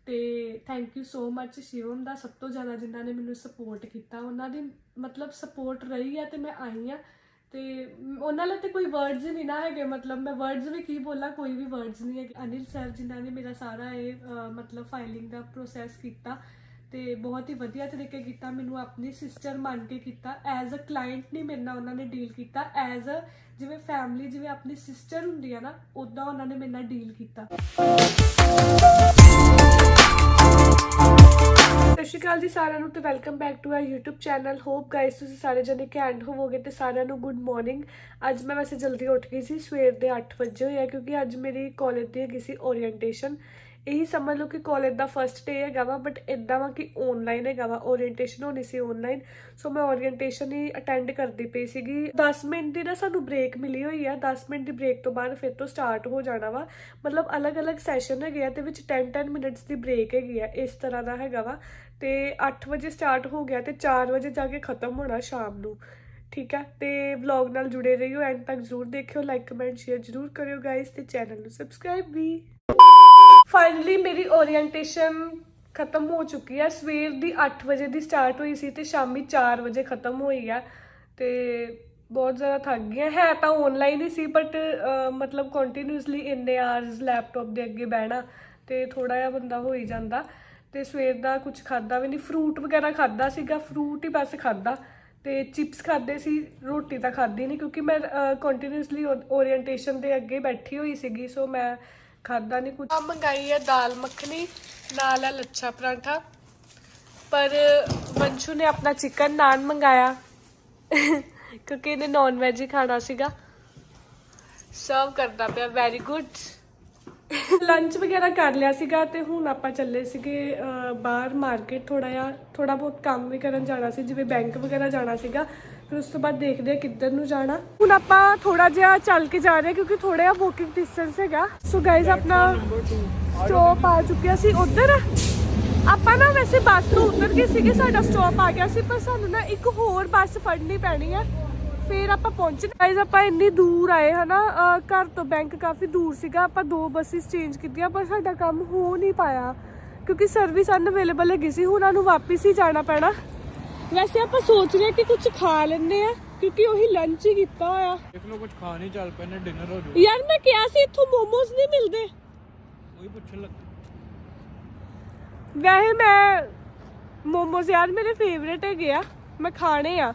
ਤੇ thank you ਸੋ ਮੱਚ ਸ਼ਿਵਮ ਦਾ, ਸਭ ਤੋਂ ਜ਼ਿਆਦਾ ਜਿਨ੍ਹਾਂ ਨੇ ਮੈਨੂੰ ਸਪੋਰਟ ਕੀਤਾ। ਉਹਨਾਂ ਦੀ ਮਤਲਬ ਸਪੋਰਟ ਰਹੀ ਹੈ ਤੇ ਮੈਂ ਆਈ ਹਾਂ। ਤੇ ਉਹਨਾਂ ਲਈ ਤੇ ਕੋਈ ਵਰਡਸ ਹੀ ਨਹੀਂ ਨਾ ਹੈਗੇ, ਮਤਲਬ ਮੈਂ ਵਰਡਸ ਵੀ ਕੀ ਬੋਲਾਂ, ਕੋਈ ਵੀ ਵਰਡਸ ਨਹੀਂ ਹੈ। ਅਨਿਲ ਸਰ ਜਿਨ੍ਹਾਂ ਨੇ ਮੇਰਾ ਸਾਰਾ ਇਹ ਮਤਲਬ ਫਾਈਲਿੰਗ ਦਾ ਪ੍ਰੋਸੈਸ ਕੀਤਾ ਤੇ ਬਹੁਤ ਹੀ ਵਧੀਆ ਤਰੀਕੇ ਕੀਤਾ, ਮੈਨੂੰ ਆਪਣੀ ਸਿਸਟਰ ਮੰਨ ਕੇ ਕੀਤਾ। ਐਜ਼ ਅ ਕਲਾਇੰਟ ਨਹੀਂ ਮੇਰੇ ਨਾਲ ਉਹਨਾਂ ਨੇ ਡੀਲ ਕੀਤਾ, ਐਜ਼ ਅ ਜਿਵੇਂ ਫੈਮਿਲੀ, ਜਿਵੇਂ ਆਪਣੀ ਸਿਸਟਰ ਹੁੰਦੀ ਹੈ ਨਾ, ਉੱਦਾਂ ਉਹਨਾਂ ਨੇ ਮੇਰੇ ਨਾਲ ਡੀਲ ਕੀਤਾ। ਸਤਿ ਸ਼੍ਰੀ ਅਕਾਲ ਜੀ ਸਾਰਿਆਂ ਨੂੰ ਤੇ welcome back to our YouTube channel. Hope guys ਤੁਸੀਂ ਸਾਰੇ ਜਣੇ ਘੈਂਟ ਹੋਵੋਗੇ ਤੇ ਸਾਰਿਆਂ ਨੂੰ ਗੁੱਡ ਮਾਰਨਿੰਗ। ਅੱਜ ਮੈਂ ਵੈਸੇ ਜਲਦੀ ਉੱਠ ਗਈ ਸੀ, ਸਵੇਰ ਦੇ 8 ਵਜੇ ਹੋਏ ਆ, ਕਿਉਂਕਿ ਅੱਜ ਮੇਰੀ ਕਾਲਜ ਦੀ ਹੈਗੀ ਸੀ ਓਰੀਐਂਟੇਸ਼ਨ। ਇਹੀ ਸਮਝ ਲਓ ਕਿ ਕਾਲਜ ਦਾ ਫਸਟ ਡੇ ਹੈਗਾ ਵਾ, ਬਟ ਇੱਦਾਂ ਵਾ ਕਿ ਔਨਲਾਈਨ ਹੈਗਾ ਵਾ। ਓਰੀਐਂਟੇਸ਼ਨ ਹੋਣੀ ਸੀ ਔਨਲਾਈਨ, ਸੋ ਮੈਂ ਓਰੀਐਂਟੇਸ਼ਨ ਹੀ ਅਟੈਂਡ ਕਰਦੀ ਪਈ ਸੀਗੀ। 10 ਮਿੰਟ ਦੀ ਨਾ ਸਾਨੂੰ ਬ੍ਰੇਕ ਮਿਲੀ ਹੋਈ ਆ, 10 ਮਿੰਟ ਦੀ ਬ੍ਰੇਕ ਤੋਂ ਬਾਅਦ ਫਿਰ ਤੋਂ ਸਟਾਰਟ ਹੋ ਜਾਣਾ ਵਾ। ਮਤਲਬ ਅਲੱਗ-ਅਲੱਗ ਸੈਸ਼ਨ ਹੈਗੇ ਆ ਤੇ ਵਿੱਚ 10-10 ਮਿੰਟਸ ਦੀ ਬ੍ਰੇਕ ਹੈਗੀ ਆ, ਇਸ ਤਰ੍ਹਾਂ ਦਾ ਹੈਗਾ ਵਾ। ਤੇ 8 ਵਜੇ ਸਟਾਰਟ ਹੋ ਗਿਆ ਤੇ 4 ਵਜੇ ਜਾ ਕੇ ਖਤਮ ਹੋਣਾ ਸ਼ਾਮ ਨੂੰ, ਠੀਕ ਹੈ। ਤੇ ਵਲੌਗ ਨਾਲ ਜੁੜੇ ਰਹੀਓ, ਐਂਡ ਤੱਕ ਜ਼ਰੂਰ ਦੇਖਿਓ, ਲਾਈਕ ਕਮੈਂਟ ਸ਼ੇਅਰ ਜ਼ਰੂਰ ਕਰਿਓ ਗਾਇਸ, ਤੇ ਚੈਨਲ ਨੂੰ ਸਬਸਕ੍ਰਾਈਬ ਵੀ। ਫਾਈਨਲੀ ਮੇਰੀ ਓਰੀਐਂਟੇਸ਼ਨ ਖਤਮ ਹੋ ਚੁੱਕੀ ਹੈ। ਸਵੇਰ ਦੀ 8 ਵਜੇ ਦੀ ਸਟਾਰਟ ਹੋਈ ਸੀ ਤੇ ਸ਼ਾਮੀ 4 ਵਜੇ ਖਤਮ ਹੋਈ ਆ। ਤੇ ਬਹੁਤ ਜ਼ਿਆਦਾ ਥੱਕ ਗਈਆਂ। ਹੈ ਤਾਂ ਔਨਲਾਈਨ ਹੀ ਸੀ, ਬਟ ਮਤਲਬ ਕੰਟੀਨਿਊਸਲੀ ਇੰਨੇ ਆਵਰਸ ਲੈਪਟਾਪ ਦੇ ਅੱਗੇ ਬਹਿਣਾ ਤੇ ਥੋੜਾ ਜਿਹਾ ਬੰਦਾ ਹੋ ਹੀ ਜਾਂਦਾ। ਤੇ ਸਵੇਰ ਦਾ ਕੁਝ ਖਾਦਾ ਵੀ ਨਹੀਂ, ਫਰੂਟ ਵਗੈਰਾ ਖਾਦਾ ਸੀਗਾ, ਫਰੂਟ ਹੀ ਬਸ ਖਾਦਾ ਤੇ ਚਿਪਸ ਖਾਦੇ ਸੀ, ਰੋਟੀ ਤਾਂ ਖਾਦੀ ਨਹੀਂ ਕਿਉਂਕਿ ਮੈਂ ਕੰਟੀਨਿਊਸਲੀ ਓਰੀਐਂਟੇਸ਼ਨ ਦੇ ਅੱਗੇ ਬੈਠੀ ਹੋਈ ਸੀਗੀ, ਸੋ ਮੈਂ ਖਾਦਾ ਨਹੀਂ ਕੁਝ। ਮੰਗਾਈ ਹੈ ਦਾਲ ਮੱਖਣੀ, ਨਾਲ ਹੈ ਲੱਛਾ ਪਰਾਂਠਾ, ਪਰ ਵੰਸ਼ੂ ਨੇ ਆਪਣਾ ਚਿਕਨ ਨਾਨ ਮੰਗਾਇਆ ਕਿਉਂਕਿ ਇਹਨੇ ਨੌਨ ਵੈਜ ਹੀ ਖਾਣਾ ਸੀਗਾ। ਸਰਵ ਕਰਦਾ ਪਿਆ, ਵੈਰੀ ਗੁੱਡ। ਲੰਚ ਵਗੈਰਾ ਕਰ ਲਿਆ ਸੀਗਾ ਤੇ ਹੁਣ ਆਪਾਂ ਚੱਲੇ ਸੀਗੇ ਬਾਹਰ ਮਾਰਕੀਟ, ਥੋੜਾ ਬਹੁਤ ਕੰਮ ਵੀ ਕਰਨ ਜਾਣਾ ਸੀ, ਜਿਵੇਂ ਬੈਂਕ ਵਗੈਰਾ ਜਾਣਾ ਸੀਗਾ। ਫਿਰ ਉਸ ਤੋਂ ਬਾਅਦ ਦੇਖਦੇ ਆ ਕਿੱਧਰ ਨੂੰ ਜਾਣਾ। ਹੁਣ ਆਪਾਂ ਥੋੜਾ ਜਿਹਾ ਚੱਲ ਕੇ ਜਾ ਰਹੇ ਕਿਉਂਕਿ ਥੋੜਾ ਜਿਹਾ ਵੋਕਿੰਗ ਡਿਸਟੈਂਸ ਹੈਗਾ। ਸੋ ਗਾਇਜ਼ ਆਪਣਾ ਸਟਾਪ ਆ ਚੁੱਕਿਆ ਸੀ ਉੱਧਰ। ਆਪਾਂ ਨਾ ਵੈਸੇ ਬੱਸ ਤੋਂ ਉਤਰ ਗਏ ਸੀਗੇ, ਸਾਡਾ ਸਟਾਪ ਆ ਗਿਆ ਸੀ, ਪਰ ਸਾਨੂੰ ਨਾ ਇੱਕ ਹੋਰ ਬੱਸ ਫੜਨੀ ਪੈਣੀ ਹੈ, ਫਿਰ ਆਪਾਂ ਪਹੁੰਚੇ। ਗਾਇਜ਼ ਆਪਾਂ ਇੰਨੀ ਦੂਰ ਆਏ ਹਨਾ, ਘਰ ਤੋਂ ਬੈਂਕ ਕਾਫੀ ਦੂਰ ਸੀਗਾ। ਆਪਾਂ 2 ਬੱਸਿਸ ਚੇਂਜ ਕੀਤੀਆਂ ਪਰ ਸਾਡਾ ਕੰਮ ਹੋ ਨਹੀਂ ਪਾਇਆ ਕਿਉਂਕਿ ਸਰਵਿਸ ਅਨਅਵੇਲੇਬਲ ਹੈਗੀ ਸੀ। ਹੁਣ ਸਾਨੂੰ ਵਾਪਿਸ ਹੀ ਜਾਣਾ ਪੈਣਾ। ਵੈਸੇ ਆਪਾਂ ਸੋਚ ਰਹੇ ਕਿ ਕੁਝ ਖਾ ਲੈਂਦੇ ਆ ਕਿਉਂਕਿ ਉਹੀ ਲੰਚ ਹੀ ਕੀਤਾ ਹੋਇਆ। ਦੇਖ ਲਓ ਕੁਝ ਖਾ ਨਹੀਂ, ਚੱਲ ਪੈਨੇ ਡਿਨਰ ਹੋ ਜਾਊ। ਯਾਰ ਮੈਂ ਕਿਹਾ ਸੀ ਇੱਥੋਂ ਮੋਮੋਸ ਨਹੀਂ ਮਿਲਦੇ, ਉਹੀ ਪੁੱਛਣ ਲੱਗਾ। ਵੈਸੇ ਮੈਂ ਮੋਮੋਸ ਯਾਰ ਮੇਰੇ ਫੇਵਰੇਟ ਹੈਗੇ ਆ, ਮੈਂ ਖਾਣੇ ਆ।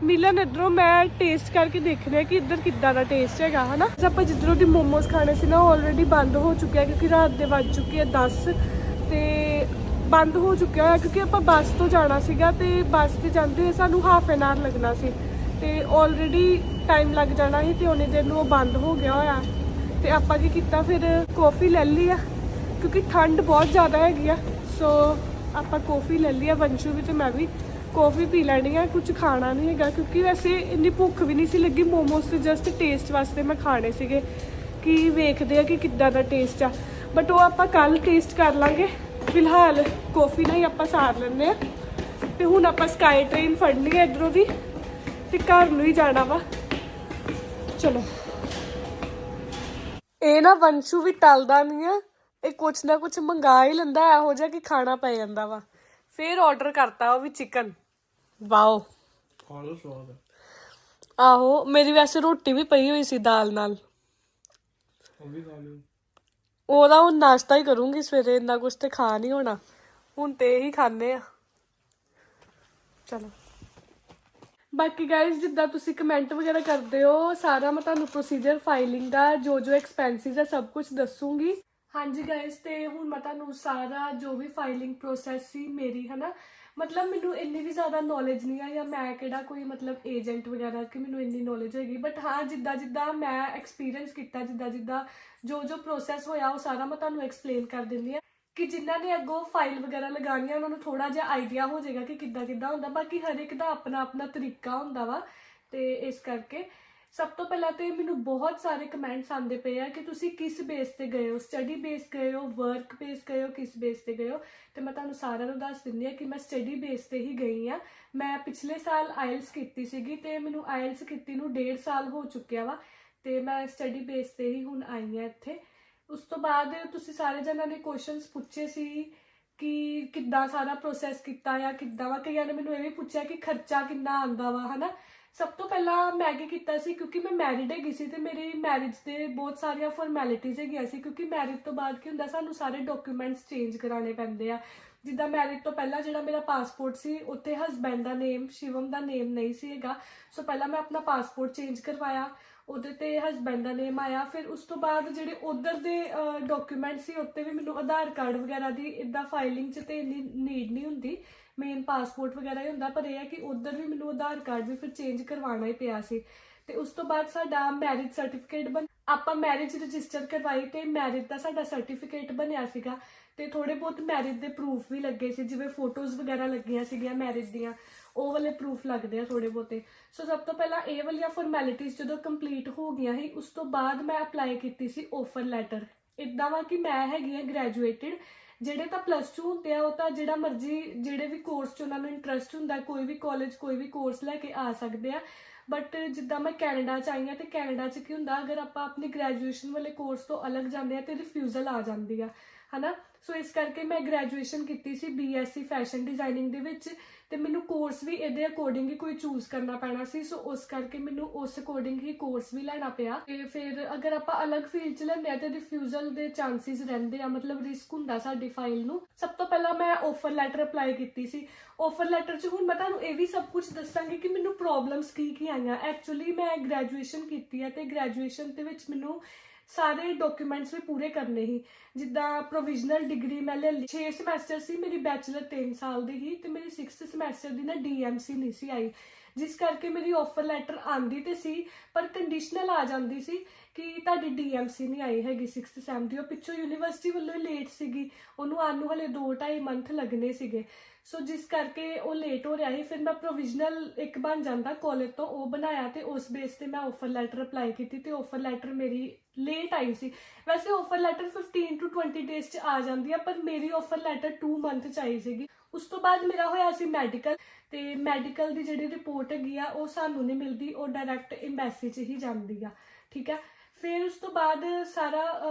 ਮਿਲਨ ਇੱਧਰੋਂ ਮੈਂ ਟੇਸਟ ਕਰਕੇ ਦੇਖਦੇ ਆ ਕਿ ਇੱਧਰ ਕਿੱਦਾਂ ਦਾ ਟੇਸਟ ਹੈਗਾ ਹਨਾ। ਆਪਾਂ ਜਿੱਧਰੋਂ ਦੀ ਮੋਮੋਸ ਖਾਣੇ ਸੀ ਨਾ, ਆਲਰੇਡੀ ਬੰਦ ਹੋ ਚੁੱਕਿਆ ਕਿਉਂਕਿ ਰਾਤ ਦੇ ਵੱਜ ਚੁੱਕੇ ਆ 10 ਤੇ ਬੰਦ ਹੋ ਚੁੱਕਿਆ ਹੋਇਆ ਕਿਉਂਕਿ ਆਪਾਂ ਬੱਸ ਤੋਂ ਜਾਣਾ ਸੀਗਾ ਤੇ ਬੱਸ ਤੇ ਜਾਂਦੇ ਹੋਏ ਸਾਨੂੰ ਹਾਫ ਐਨ ਆਵਰ ਲੱਗਣਾ ਸੀ ਤੇ ਆਲਰੇਡੀ ਟਾਈਮ ਲੱਗ ਜਾਣਾ ਸੀ ਤੇ ਉਹਨੇ ਦਿਨ ਨੂੰ ਉਹ ਬੰਦ ਹੋ ਗਿਆ ਹੋਇਆ। ਤੇ ਆਪਾਂ ਕੀ ਕੀਤਾ, ਫਿਰ ਕੌਫੀ ਲੈ ਲਈ ਆ ਕਿਉਂਕਿ ਠੰਡ ਬਹੁਤ ਜ਼ਿਆਦਾ ਹੈਗੀ ਆ। ਸੋ ਆਪਾਂ ਕੌਫੀ ਲੈ ਲਈ ਆ, ਵੰਸ਼ੂ ਵੀ ਤੇ ਮੈਂ ਵੀ ਕੌਫੀ ਪੀ ਲੈਣੀ ਆ। ਕੁਝ ਖਾਣਾ ਨਹੀਂ ਹੈਗਾ ਕਿਉਂਕਿ ਵੈਸੇ ਇੰਨੀ ਭੁੱਖ ਵੀ ਨਹੀਂ ਸੀ ਲੱਗੀ। ਮੋਮੋਸ ਤੇ ਜਸਟ ਟੇਸਟ ਵਾਸਤੇ ਮੈਂ ਖਾਣੇ ਸੀਗੇ ਕਿ ਵੇਖਦੇ ਆ ਕਿ ਕਿੱਦਾਂ ਦਾ ਟੇਸਟ ਆ, ਬਟ ਉਹ ਆਪਾਂ ਕੱਲ ਟੇਸਟ ਕਰ ਲਾਂਗੇ। ਫਿਲਹਾਲ ਕੌਫੀ ਨਾਲ ਹੀ ਆਪਾਂ ਸਾਰ ਲੈਂਦੇ ਆ। ਤੇ ਹੁਣ ਆਪਾਂ ਸਕਾਈ ਟ੍ਰੇਨ ਫੜਨੀ ਹੈ ਇੱਧਰੋਂ ਦੀ ਤੇ ਘਰ ਨੂੰ ਹੀ ਜਾਣਾ ਵਾ। ਚਲੋ, ਇਹ ਨਾ ਵੰਸ਼ੂ ਵੀ ਟਲਦਾ ਨਹੀਂ ਆ, ਇਹ ਕੁਛ ਨਾ ਕੁਛ ਮੰਗਾ ਹੀ ਲੈਂਦਾ ਇਹੋ ਜਿਹਾ ਕਿ ਖਾਣਾ ਪੈ ਜਾਂਦਾ ਵਾ। ਫਿਰ ਆਰਡਰ ਕਰਤਾ ਉਹ ਵੀ ਚਿਕਨ। ਵਾਓ, ਖਾ ਲਓ, ਸਵਾਦ। ਆਹੋ, ਮੇਰੀ ਵੈਸੇ ਰੋਟੀ ਵੀ ਪਈ ਹੋਈ ਸੀ ਦਾਲ ਨਾਲ, ਉਹ ਵੀ ਖਾ ਲਿਓ। ਉਹਦਾ ਹੁਣ ਨਾਸ਼ਤਾ ਹੀ ਕਰੂੰਗੀ ਸਵੇਰੇ, ਇੰਨਾ ਕੁਛ ਤੇ ਖਾ ਨਹੀਂ ਹੋਣਾ, ਹੁਣ ਤੇ ਇਹੀ ਖਾਂਦੇ ਆ। ਚਲੋ, ਬਾਕੀ ਗਾਇਜ਼ ਜਿੱਦਾਂ ਤੁਸੀਂ ਕਮੈਂਟ ਵਗੈਰਾ ਕਰਦੇ ਹੋ, ਸਾਰਾ ਮੈਂ ਤੁਹਾਨੂੰ ਪ੍ਰੋਸੀਜਰ ਫਾਈਲਿੰਗ ਦਾ ਜੋ ਐਕਸਪੈਂਸਿਸ ਹੈ ਸਭ ਕੁਝ ਦੱਸੂਗੀ। ਹਾਂਜੀ ਗਾਇਜ਼, ਤੇ ਹੁਣ ਮੈਂ ਤੁਹਾਨੂੰ ਸਾਰਾ ਜੋ ਵੀ ਫਾਈਲਿੰਗ ਪ੍ਰੋਸੈਸ ਸੀ ਮੇਰੀ ਹਨਾ, ਮਤਲਬ ਮੈਨੂੰ ਇੰਨੀ ਵੀ ਜ਼ਿਆਦਾ ਨੌਲੇਜ ਨਹੀਂ ਆ, ਜਾਂ ਮੈਂ ਕਿਹੜਾ ਕੋਈ ਮਤਲਬ ਏਜੰਟ ਵਗੈਰਾ ਕਿ ਮੈਨੂੰ ਇੰਨੀ ਨੌਲੇਜ ਹੋਏਗੀ, ਬਟ ਹਾਂ ਜਿੱਦਾਂ ਮੈਂ ਐਕਸਪੀਰੀਅੰਸ ਕੀਤਾ, ਜਿੱਦਾਂ ਜੋ ਪ੍ਰੋਸੈਸ ਹੋਇਆ ਉਹ ਸਾਰਾ ਮੈਂ ਤੁਹਾਨੂੰ ਐਕਸਪਲੇਨ ਕਰ ਦਿੰਦੀ ਹਾਂ ਕਿ ਜਿਨ੍ਹਾਂ ਨੇ ਅੱਗੋਂ ਫਾਈਲ ਵਗੈਰਾ ਲਗਾਉਣੀ ਆ ਉਹਨਾਂ ਨੂੰ ਥੋੜਾ ਜਿਹਾ ਆਈਡੀਆ ਹੋ ਜਾਏਗਾ ਕਿ ਕਿੱਦਾਂ ਹੁੰਦਾ। ਬਾਕੀ ਹਰ ਇੱਕ ਦਾ ਆਪਣਾ ਤਰੀਕਾ ਹੁੰਦਾ ਵਾ, ਤੇ ਇਸ ਕਰਕੇ ਸਭ ਤੋਂ ਪਹਿਲਾਂ ਤੇ ਮੈਨੂੰ ਬਹੁਤ ਸਾਰੇ ਕਮੈਂਟਸ ਆਉਂਦੇ ਪਏ ਆ ਕਿ ਤੁਸੀਂ ਕਿਸ ਬੇਸ ਤੇ ਗਏ ਹੋ, ਸਟੱਡੀ ਬੇਸ ਗਏ ਹੋ, ਵਰਕ ਬੇਸ ਗਏ ਹੋ, ਕਿਸ ਬੇਸ ਤੇ ਗਏ ਹੋ। ਤੇ ਮੈਂ ਤੁਹਾਨੂੰ ਸਾਰਿਆਂ ਨੂੰ ਦੱਸ ਦਿੰਦੀ ਹਾਂ ਕਿ ਮੈਂ ਸਟੱਡੀ ਬੇਸ ਤੇ ਹੀ ਗਈ ਹਾਂ। ਮੈਂ ਪਿਛਲੇ ਸਾਲ ਆਇਲਸ ਕੀਤੀ ਸੀਗੀ ਤੇ ਮੈਨੂੰ ਆਇਲਸ ਕੀਤੀ ਨੂੰ 1.5 ਸਾਲ ਹੋ ਚੁੱਕਿਆ ਵਾ, ਤੇ ਮੈਂ ਸਟੱਡੀ ਬੇਸ ਤੇ ਹੀ ਹੁਣ ਆਈ ਹਾਂ ਇੱਥੇ। ਉਸ ਤੋਂ ਬਾਅਦ ਤੁਸੀਂ ਸਾਰੇ ਜਣਾਂ ਨੇ ਕੁਐਸਚਨਸ ਪੁੱਛੇ ਸੀ ਕਿ ਕਿੱਦਾਂ ਸਾਰਾ ਪ੍ਰੋਸੈਸ ਕੀਤਾ ਜਾਂ ਕਿੱਦਾਂ ਵਾ। ਕਈਆਂ ਨੇ ਮੈਨੂੰ ਇਹ ਵੀ ਪੁੱਛਿਆ ਕਿ ਖਰਚਾ ਕਿੰਨਾ ਆਉਂਦਾ ਵਾ, ਹਨਾ। ਸਭ ਤੋਂ ਪਹਿਲਾਂ ਮੈਂ ਕੀ ਕੀਤਾ ਸੀ, ਕਿਉਂਕਿ ਮੈਂ ਮੈਰਿਡ ਹੈਗੀ ਸੀ ਤੇ ਮੇਰੀ ਮੈਰਿਜ ਦੇ ਬਹੁਤ ਸਾਰੀਆਂ ਫਾਰਮੈਲਿਟੀਜ਼ ਹੈਗੀਆਂ ਸੀ, ਕਿਉਂਕਿ ਮੈਰਿਜ ਤੋਂ ਬਾਅਦ ਕੀ ਹੁੰਦਾ ਸਾਨੂੰ ਸਾਰੇ ਡਾਕੂਮੈਂਟਸ ਚੇਂਜ ਕਰਾਉਣੇ ਪੈਂਦੇ ਆ। ਜਿੱਦਾਂ ਮੈਰਿਜ ਤੋਂ ਪਹਿਲਾਂ ਜਿਹੜਾ ਮੇਰਾ ਪਾਸਪੋਰਟ ਸੀ ਉੱਥੇ ਹਸਬੈਂਡ ਦਾ ਨੇਮ, ਸ਼ਿਵਮ ਦਾ ਨੇਮ ਨਹੀਂ ਸੀ ਹੈਗਾ। ਸੋ ਪਹਿਲਾਂ ਮੈਂ ਆਪਣਾ ਪਾਸਪੋਰਟ ਚੇਂਜ ਕਰਵਾਇਆ, ਉਹਦੇ ਤੇ ਹਸਬੈਂਡ ਦਾ ਨੇਮ ਆਇਆ। ਫਿਰ ਉਸ ਤੋਂ ਬਾਅਦ ਜਿਹੜੇ ਉਧਰ ਦੇ ਡਾਕੂਮੈਂਟ ਸੀ ਉੱਤੇ ਵੀ ਮੈਨੂੰ ਆਧਾਰ ਕਾਰਡ ਵਗੈਰਾ ਦੀ ਇੱਦਾਂ ਫਾਈਲਿੰਗ 'ਚ ਤੇ ਇੰਨੀ ਨੀਡ ਨਹੀਂ ਹੁੰਦੀ, ਮੇਨ ਪਾਸਪੋਰਟ ਵਗੈਰਾ ਹੀ ਹੁੰਦਾ। ਪਰ ਇਹ ਹੈ ਕਿ ਉਧਰ ਵੀ ਮੈਨੂੰ ਆਧਾਰ ਕਾਰਡ ਵੀ ਫਿਰ ਚੇਂਜ ਕਰਵਾਉਣਾ ਹੀ ਪਿਆ ਸੀ। ਤੇ ਉਸ ਤੋਂ ਬਾਅਦ ਸਾਡਾ ਮੈਰਿਜ ਸਰਟੀਫਿਕੇਟ ਆਪਾਂ ਮੈਰਿਜ ਰਜਿਸਟਰ ਕਰਵਾਈ ਤੇ ਮੈਰਿਜ ਦਾ ਸਾਡਾ ਸਰਟੀਫਿਕੇਟ ਬਣਿਆ ਸੀਗਾ। ਤੇ ਥੋੜੇ ਬਹੁਤ ਮੈਰਿਜ ਦੇ ਪ੍ਰੂਫ ਵੀ ਲੱਗੇ ਸੀ, ਜਿਵੇਂ ਫੋਟੋਜ਼ ਵਗੈਰਾ ਲੱਗੀਆਂ ਸੀਗੀਆਂ ਮੈਰਿਜ ਦੀਆਂ, ਉਹ ਵਾਲੇ ਪ੍ਰੂਫ ਲੱਗਦੇ ਆ ਥੋੜੇ ਬਹੁਤੇ। ਸੋ ਸਭ ਤੋਂ ਪਹਿਲਾਂ ਇਹ ਵਾਲੀਆਂ ਫਾਰਮੈਲਿਟੀਜ਼ ਜਦੋਂ ਕੰਪਲੀਟ ਹੋ ਗਈਆਂ ਸੀ, ਉਸ ਤੋਂ ਬਾਅਦ ਮੈਂ ਅਪਲਾਈ ਕੀਤੀ ਸੀ ਆਫਰ ਲੈਟਰ। ਇੱਦਾਂ ਵਾ ਕਿ ਮੈਂ ਹੈਗੀ ਆ ਗ੍ਰੈਜੂਏਟਿਡ, ਜਿਹੜੇ ਤਾਂ +2 ਹੁੰਦੇ ਆ ਉਹ ਤਾਂ ਜਿਹੜਾ ਮਰਜ਼ੀ ਜਿਹੜੇ ਵੀ ਕੋਰਸ 'ਚ ਉਹਨਾਂ ਨੂੰ ਇੰਟਰਸਟ ਹੁੰਦਾ ਕੋਈ ਵੀ ਕਾਲਜ ਕੋਈ ਵੀ ਕੋਰਸ ਲੈ ਕੇ ਆ ਸਕਦੇ ਆ। ਬਟ ਜਿੱਦਾਂ ਮੈਂ ਕੈਨੇਡਾ 'ਚ ਆਈ ਹਾਂ ਤੇ ਕੈਨੇਡਾ 'ਚ ਕੀ ਹੁੰਦਾ, ਅਗਰ ਆਪਾਂ ਆਪਣੀ ਗ੍ਰੈਜੂਏਸ਼ਨ ਵਾਲੇ ਕੋਰਸ ਤੋਂ ਅਲੱਗ ਜਾਂਦੇ ਆ ਤੇ ਰਿਫਿਊਜ਼ਲ ਆ ਜਾਂਦੀ ਆ, ਹਨਾ। ਸੋ ਇਸ ਕਰਕੇ ਮੈਂ ਗ੍ਰੈਜੂਏਸ਼ਨ ਕੀਤੀ ਸੀ BSc ਫੈਸ਼ਨ ਡਿਜ਼ਾਈਨਿੰਗ ਦੇ ਵਿੱਚ, ਤੇ ਮੈਨੂੰ ਕੋਰਸ ਵੀ ਇਹਦੇ ਅਕੋਰਡਿੰਗ ਹੀ ਕੋਈ ਚੂਜ਼ ਕਰਨਾ ਪੈਣਾ ਸੀ। ਸੋ ਉਸ ਕਰਕੇ ਮੈਨੂੰ ਉਸ ਅਕੋਰਡਿੰਗ ਹੀ ਕੋਰਸ ਵੀ ਲੈਣਾ ਪਿਆ। ਤੇ ਫਿਰ ਅਗਰ ਆਪਾਂ ਅਲੱਗ ਫੀਲਡ 'ਚ ਲੈਂਦੇ ਆ ਤੇ ਰਿਫਿਊਜ਼ਲ ਦੇ ਚਾਂਸਿਸ ਰਹਿੰਦੇ ਆ, ਮਤਲਬ ਰਿਸਕ ਹੁੰਦਾ ਸਾਡੀ ਫਾਈਲ ਨੂੰ। ਸਭ ਤੋਂ ਪਹਿਲਾਂ ਮੈਂ ਆਫਰ ਲੈਟਰ ਅਪਲਾਈ ਕੀਤੀ ਸੀ। ਆਫਰ ਲੈਟਰ 'ਚ ਹੁਣ ਮੈਂ ਤੁਹਾਨੂੰ ਇਹ ਵੀ ਸਭ ਕੁਝ ਦੱਸਾਂਗੀ ਕਿ ਮੈਨੂੰ ਪ੍ਰੋਬਲਮਸ ਕੀ ਆਈਆਂ। ਐਕਚੁਅਲੀ ਮੈਂ ਗ੍ਰੈਜੂਏਸ਼ਨ ਕੀਤੀ ਹੈ ਤੇ ਗ੍ਰੈਜੂਏਸ਼ਨ ਦੇ ਵਿੱਚ ਮੈਨੂੰ ਸਾਰੇ ਡਾਕੂਮੈਂਟਸ ਵੀ ਪੂਰੇ ਕਰਨੇ ਸੀ। ਜਿੱਦਾਂ ਪ੍ਰੋਵੀਜ਼ਨਲ ਡਿਗਰੀ ਮੈਂ ਲੈ ਲਈ, 6 ਸਮੈਸਟਰ ਸੀ ਮੇਰੀ, ਬੈਚਲਰ 3 ਸਾਲ ਦੀ ਸੀ ਤੇ ਮੇਰੀ 6th ਸਮੈਸਟਰ ਦੀ ਨਾ DMC ਨਹੀਂ ਸੀ ਆਈ, ਜਿਸ ਕਰਕੇ ਮੇਰੀ ਆਫਰ ਲੈਟਰ ਆਂਦੀ ਤੇ ਸੀ ਪਰ ਕੰਡੀਸ਼ਨਲ ਆ ਜਾਂਦੀ ਸੀ ਕਿ ਤੁਹਾਡੀ DMC ਨਹੀਂ ਆਈ ਹੈਗੀ 6th ਸੈਮ ਦੀ। ਉਹ ਪਿੱਛੋਂ ਯੂਨੀਵਰਸਿਟੀ ਵੱਲੋਂ ਹੀ ਲੇਟ ਸੀਗੀ, ਉਹਨੂੰ ਆਉਣ ਨੂੰ ਹਲੇ 2-2.5 ਮੰਥ ਲੱਗਣੇ ਸੀਗੇ। ਸੋ ਜਿਸ ਕਰਕੇ ਉਹ ਲੇਟ ਹੋ ਰਿਹਾ ਸੀ। ਫਿਰ ਮੈਂ ਪ੍ਰੋਵੀਜ਼ਨਲ ਇੱਕ ਬਣ ਜਾਂਦਾ ਕਾਲਜ ਤੋਂ, ਉਹ ਬਣਾਇਆ ਤੇ ਉਸ ਬੇਸ ਤੇ ਮੈਂ ਆਫਰ ਲੈਟਰ ਅਪਲਾਈ ਕੀਤੀ ਤੇ ਆਫਰ ਲੈਟਰ ਮੇਰੀ ਲੇਟ ਆਈ ਸੀ। ਵੈਸੇ ਆਫਰ ਲੈਟਰ 15 to 20 ਡੇਜ਼ 'ਚ ਆ ਜਾਂਦੀ ਆ, ਪਰ ਮੇਰੀ ਆਫਰ ਲੈਟਰ 2 ਮੰਥ 'ਚ ਆਈ ਸੀਗੀ। ਉਸ ਤੋਂ ਬਾਅਦ ਮੇਰਾ ਹੋਇਆ ਸੀ ਮੈਡੀਕਲ, ਤੇ ਮੈਡੀਕਲ ਦੀ ਜਿਹੜੀ ਰਿਪੋਰਟ ਹੈਗੀ ਆ ਉਹ ਸਾਨੂੰ ਨਹੀਂ ਮਿਲਦੀ, ਉਹ ਡਾਇਰੈਕਟ ਐਮਬੈਸੀ 'ਚ ਹੀ ਜਾਂਦੀ ਆ, ਠੀਕ ਹੈ। ਫਿਰ ਉਸ ਤੋਂ ਬਾਅਦ ਸਾਰਾ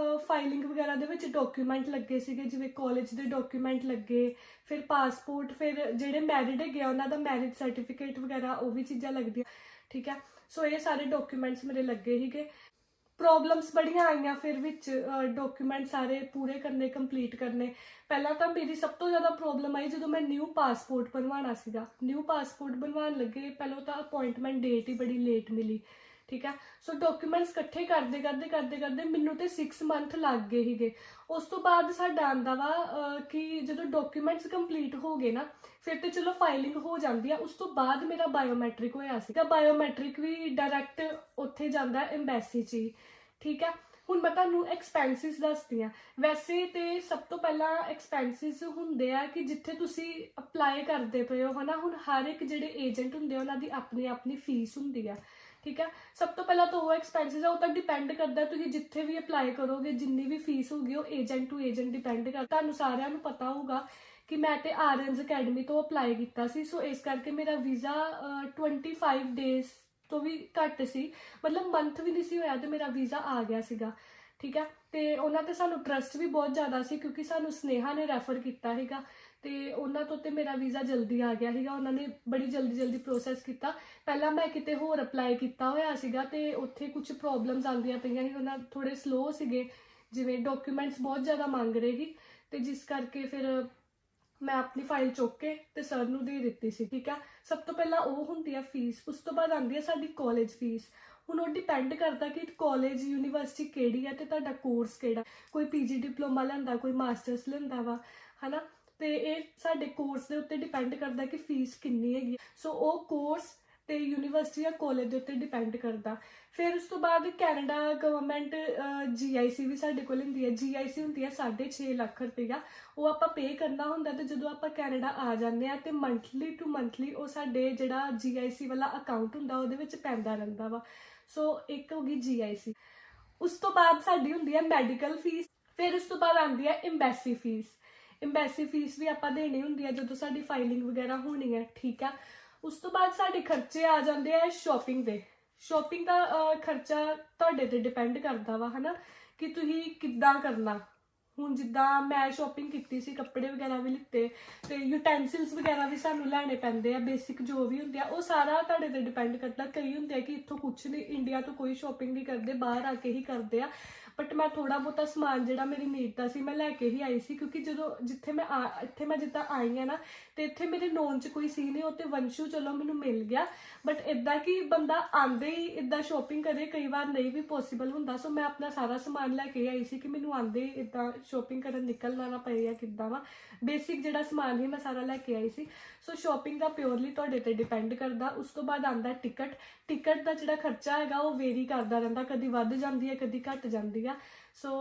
ਫਾਈਲਿੰਗ ਵਗੈਰਾ ਦੇ ਵਿੱਚ ਡਾਕੂਮੈਂਟ ਲੱਗੇ ਸੀਗੇ, ਜਿਵੇਂ ਕਾਲਜ ਦੇ ਡਾਕੂਮੈਂਟ ਲੱਗੇ, ਫਿਰ ਪਾਸਪੋਰਟ, ਫਿਰ ਜਿਹੜੇ ਮੈਰਿਡ ਹੈਗੇ ਆ ਉਹਨਾਂ ਦਾ ਮੈਰਿਜ ਸਰਟੀਫਿਕੇਟ ਵਗੈਰਾ, ਉਹ ਵੀ ਚੀਜ਼ਾਂ ਲੱਗਦੀਆਂ, ਠੀਕ ਹੈ। ਸੋ ਇਹ ਸਾਰੇ ਡਾਕੂਮੈਂਟਸ ਮੇਰੇ ਲੱਗੇ ਸੀਗੇ। ਪ੍ਰੋਬਲਮਸ ਬੜੀਆਂ ਆਈਆਂ ਫਿਰ ਵਿੱਚ, ਡਾਕੂਮੈਂਟ ਸਾਰੇ ਪੂਰੇ ਕਰਨੇ, ਕੰਪਲੀਟ ਕਰਨੇ। ਪਹਿਲਾਂ ਤਾਂ ਮੇਰੀ ਸਭ ਤੋਂ ਜ਼ਿਆਦਾ ਪ੍ਰੋਬਲਮ ਆਈ ਜਦੋਂ ਮੈਂ ਨਿਊ ਪਾਸਪੋਰਟ ਬਣਵਾਉਣਾ ਸੀਗਾ। ਨਿਊ ਪਾਸਪੋਰਟ ਬਣਵਾਉਣ ਲੱਗੇ ਪਹਿਲਾਂ ਤਾਂ ਅਪਾਇੰਟਮੈਂਟ ਡੇਟ ਹੀ ਬੜੀ ਲੇਟ ਮਿਲੀ, ਠੀਕ ਹੈ। ਸੋ ਡਾਕੂਮੈਂਟਸ ਇਕੱਠੇ ਕਰਦੇ ਮੈਨੂੰ ਤੇ 6 ਮੰਥ ਲੱਗ ਗਏ ਸੀਗੇ। ਉਸ ਤੋਂ ਬਾਅਦ ਸਾਡਾ ਆਂਦਾ ਵਾ ਕਿ ਜਦੋਂ ਡਾਕੂਮੈਂਟਸ ਕੰਪਲੀਟ ਹੋ ਗਏ ਨਾ, ਫਿਰ ਤੇ ਚਲੋ ਫਾਈਲਿੰਗ ਹੋ ਜਾਂਦੀ ਆ। ਉਸ ਤੋਂ ਬਾਅਦ ਮੇਰਾ ਬਾਇਓਮੈਟ੍ਰਿਕ ਹੋਇਆ ਸੀਗਾ। ਬਾਇਓਮੈਟ੍ਰਿਕ ਵੀ ਡਾਇਰੈਕਟ ਉੱਥੇ ਜਾਂਦਾ ਐਮਬੈਸੀ 'ਚ ਹੀ, ਠੀਕ ਹੈ। ਹੁਣ ਮੈਂ ਤੁਹਾਨੂੰ ਐਕਸਪੈਂਸਿਸ ਦੱਸਦੀ ਹਾਂ। ਵੈਸੇ ਤੇ ਸਭ ਤੋਂ ਪਹਿਲਾਂ ਐਕਸਪੈਂਸਿਸ ਹੁੰਦੇ ਆ ਕਿ ਜਿੱਥੇ ਤੁਸੀਂ ਅਪਲਾਈ ਕਰਦੇ ਪਏ ਹੋ, ਹਨਾ। ਹੁਣ ਹਰ ਇੱਕ ਜਿਹੜੇ ਏਜੰਟ ਹੁੰਦੇ ਆ ਉਹਨਾਂ ਦੀ ਆਪਣੀ ਫੀਸ ਹੁੰਦੀ ਆ, ਠੀਕ ਹੈ। ਸਭ ਤੋਂ ਪਹਿਲਾਂ ਤਾਂ ਉਹ ਐਕਸਪੈਂਸਿਸ ਆ, ਉਹ ਤਾਂ ਡਿਪੈਂਡ ਕਰਦਾ ਤੁਸੀਂ ਜਿੱਥੇ ਵੀ ਅਪਲਾਈ ਕਰੋਗੇ, ਜਿੰਨੀ ਵੀ ਫੀਸ ਹੋਊਗੀ ਉਹ ਏਜੰਟ ਟੂ ਏਜੰਟ ਡਿਪੈਂਡ ਕਰਦਾ। ਤੁਹਾਨੂੰ ਸਾਰਿਆਂ ਨੂੰ ਪਤਾ ਹੋਊਗਾ ਕਿ ਮੈਂ ਤੇ ਆਰਐਨਜ਼ ਅਕੈਡਮੀ ਤੋਂ ਅਪਲਾਈ ਕੀਤਾ ਸੀ। ਸੋ ਇਸ ਕਰਕੇ ਮੇਰਾ ਵੀਜ਼ਾ 25 ਡੇਜ਼ ਤੋਂ ਵੀ ਘੱਟ ਸੀ, ਮਤਲਬ ਮੰਥ ਵੀ ਨਹੀਂ ਸੀ ਹੋਇਆ ਤੇ ਮੇਰਾ ਵੀਜ਼ਾ ਆ ਗਿਆ ਸੀਗਾ, ਠੀਕ ਹੈ। ਤੇ ਉਹਨਾਂ ਤੇ ਸਾਨੂੰ ਟਰਸਟ ਵੀ ਬਹੁਤ ਜ਼ਿਆਦਾ ਸੀ ਕਿਉਂਕਿ ਸਾਨੂੰ ਸਨੇਹਾ ਨੇ ਰੈਫਰ ਕੀਤਾ ਸੀਗਾ ਤੇ ਉਹਨਾਂ ਤੋਂ ਤੇ ਮੇਰਾ ਵੀਜ਼ਾ ਜਲਦੀ ਆ ਗਿਆ ਸੀਗਾ। ਉਹਨਾਂ ਨੇ ਬੜੀ ਜਲਦੀ ਪ੍ਰੋਸੈਸ ਕੀਤਾ। ਪਹਿਲਾਂ ਮੈਂ ਕਿਤੇ ਹੋਰ ਅਪਲਾਈ ਕੀਤਾ ਹੋਇਆ ਸੀਗਾ ਤੇ ਉੱਥੇ ਕੁਝ ਪ੍ਰੋਬਲਮਸ ਆਉਂਦੀਆਂ ਪਈਆਂ ਸੀ, ਉਹਨਾਂ ਥੋੜੇ ਸਲੋ ਸੀਗੇ, ਜਿਵੇਂ ਡਾਕੂਮੈਂਟਸ ਬਹੁਤ ਜ਼ਿਆਦਾ ਮੰਗ ਰਹੇ ਸੀ, ਤੇ ਜਿਸ ਕਰਕੇ ਫਿਰ ਮੈਂ ਆਪਣੀ ਫਾਈਲ ਚੁੱਕ ਕੇ ਤੇ ਸਰ ਨੂੰ ਦੇ ਦਿੱਤੀ ਸੀ, ਠੀਕ ਆ। ਸਭ ਤੋਂ ਪਹਿਲਾਂ ਉਹ ਹੁੰਦੀ ਆ ਫੀਸ, ਉਸ ਤੋਂ ਬਾਅਦ ਆਉਂਦੀ ਆ ਸਾਡੀ ਕਾਲਜ ਫੀਸ। ਹੁਣ ਉਹ ਡਿਪੈਂਡ ਕਰਦਾ ਕਿ ਕਾਲਜ ਯੂਨੀਵਰਸਿਟੀ ਕਿਹੜੀ ਹੈ ਤੇ ਤੁਹਾਡਾ ਕੋਰਸ ਕਿਹੜਾ। ਕੋਈ PG ਡਿਪਲੋਮਾ ਲੈਂਦਾ, ਕੋਈ ਮਾਸਟਰਸ ਲੈਂਦਾ ਵਾ, ਹਨਾ। ਤੇ ਇਹ ਸਾਡੇ ਕੋਰਸ ਦੇ ਉੱਤੇ ਡਿਪੈਂਡ ਕਰਦਾ ਕਿ ਫੀਸ ਕਿੰਨੀ ਹੈਗੀ। ਸੋ ਉਹ ਕੋਰਸ ਤੇ ਯੂਨੀਵਰਸਿਟੀ ਜਾਂ ਕਾਲਜ ਦੇ ਉੱਤੇ ਡਿਪੈਂਡ ਕਰਦਾ। ਫਿਰ ਉਸ ਤੋਂ ਬਾਅਦ ਕੈਨੇਡਾ ਗਵਰਨਮੈਂਟ GIC ਵੀ ਸਾਡੇ ਕੋਲ ਹੁੰਦੀ ਹੈ। GIC ਹੁੰਦੀ ਹੈ 6.5 ਲੱਖ ਰੁਪਈਆ, ਉਹ ਆਪਾਂ ਪੇ ਕਰਨਾ ਹੁੰਦਾ। ਤੇ ਜਦੋਂ ਆਪਾਂ ਕੈਨੇਡਾ ਆ ਜਾਂਦੇ ਆ ਤੇ ਮੰਥਲੀ ਟੂ ਮੰਥਲੀ ਉਹ ਸਾਡੇ ਜਿਹੜਾ GIC ਵਾਲਾ ਅਕਾਊਂਟ ਹੁੰਦਾ ਉਹਦੇ ਵਿੱਚ ਪੈਂਦਾ ਰਹਿੰਦਾ ਵਾ। ਸੋ ਇੱਕ ਹੋ ਗਈ GIC। ਉਸ ਤੋਂ ਬਾਅਦ ਸਾਡੀ ਹੁੰਦੀ ਹੈ ਮੈਡੀਕਲ ਫੀਸ। ਫਿਰ ਉਸ ਤੋਂ ਬਾਅਦ ਆਉਂਦੀ ਹੈ ਐਮਬੈਸੀ ਫੀਸ। ਐਮਬੈਸੀ ਫੀਸ ਵੀ ਆਪਾਂ ਦੇਣੀ ਹੁੰਦੀ ਹੈ ਜਦੋਂ ਸਾਡੀ ਫਾਈਲਿੰਗ ਵਗੈਰਾ ਹੋਣੀ ਹੈ, ਠੀਕ ਆ। ਉਸ ਤੋਂ ਬਾਅਦ ਸਾਡੇ ਖਰਚੇ ਆ ਜਾਂਦੇ ਆ ਸ਼ਾਪਿੰਗ ਦੇ। ਸ਼ਾਪਿੰਗ ਦਾ ਖਰਚਾ ਤੁਹਾਡੇ ਤੇ ਡਿਪੈਂਡ ਕਰਦਾ ਵਾ, ਹਨਾ, ਕਿ ਤੁਸੀਂ ਕਿੱਦਾਂ ਕਰਨਾ। ਹੁਣ ਜਿੱਦਾਂ ਮੈਂ ਸ਼ਾਪਿੰਗ ਕੀਤੀ ਸੀ, ਕੱਪੜੇ ਵਗੈਰਾ ਵੀ ਲਿੱਤੇ ਤੇ ਯੂਟੈਂਸਿਲਸ ਵਗੈਰਾ ਵੀ ਸਾਨੂੰ ਲੈਣੇ ਪੈਂਦੇ ਆ, ਬੇਸਿਕ ਜੋ ਵੀ ਹੁੰਦੇ ਆ ਉਹ ਸਾਰਾ ਤੁਹਾਡੇ ਤੇ ਡਿਪੈਂਡ ਕਰਦਾ। ਕਈ ਹੁੰਦੇ ਆ ਕਿ ਇੱਥੋਂ ਕੁਛ ਨਹੀਂ, ਇੰਡੀਆ ਤੋਂ ਕੋਈ ਸ਼ਾਪਿੰਗ ਨਹੀਂ ਕਰਦੇ, ਬਾਹਰ ਆ ਕੇ ਹੀ ਕਰਦੇ ਆ। ਬਟ ਮੈਂ ਥੋੜਾ ਬਹੁਤਾ ਸਮਾਨ ਜਿਹੜਾ ਮੇਰੀ ਨੀਡ ਦਾ ਸੀ ਮੈਂ ਲੈ ਕੇ ਹੀ ਆਈ ਸੀ, ਕਿਉਂਕਿ ਜਦੋਂ ਇੱਥੇ ਮੈਂ ਜਿੱਦਾਂ ਆਈ ਆ ਨਾ, ਤੇ ਇੱਥੇ ਮੇਰੇ ਨੋਨ 'ਚ ਕੋਈ ਸੀ ਨਹੀਂ। ਉਹ ਤੇ ਵੰਸ਼ੂ ਚਲੋ ਮੈਨੂੰ ਮਿਲ ਗਿਆ, ਬਟ ਇਦਾਂ ਕਿ ਬੰਦਾ ਆਂਦੇ ਹੀ ਇਦਾਂ ਸ਼ਾਪਿੰਗ ਕਰੇ ਕਈ ਵਾਰ ਨਹੀਂ ਵੀ ਪੋਸੀਬਲ ਹੁੰਦਾ। ਸੋ ਮੈਂ ਆਪਣਾ ਸਾਰਾ ਸਮਾਨ ਲੈ ਕੇ ਆਈ ਸੀ ਕਿ ਮੈਨੂੰ ਆਂਦੇ ਹੀ ਇਦਾਂ ਸ਼ਾਪਿੰਗ ਕਰਨ ਨਿਕਲਣਾ ਨਾ ਪਏ ਜਾਂ ਕਿੱਦਾਂ ਵਾ। ਬੇਸਿਕ ਜਿਹੜਾ ਸਮਾਨ ਸੀ ਮੈਂ ਸਾਰਾ ਲੈ ਕੇ ਆਈ ਸੀ। ਸੋ ਸ਼ਾਪਿੰਗ ਦਾ ਪਿਓਰਲੀ ਤੁਹਾਡੇ ਤੇ ਡਿਪੈਂਡ ਕਰਦਾ। ਉਸ ਤੋਂ ਬਾਅਦ ਆਂਦਾ ਟਿਕਟ ਦਾ ਜਿਹੜਾ ਖਰਚਾ ਹੈਗਾ ਉਹ ਵੇਰੀ ਕਰਦਾ ਰਹਿੰਦਾ, ਕਦੀ ਵੱਧ ਜਾਂਦੀ ਹੈ ਕਦੀ ਘਟ ਜਾਂਦੀ ਆ। ਸੋ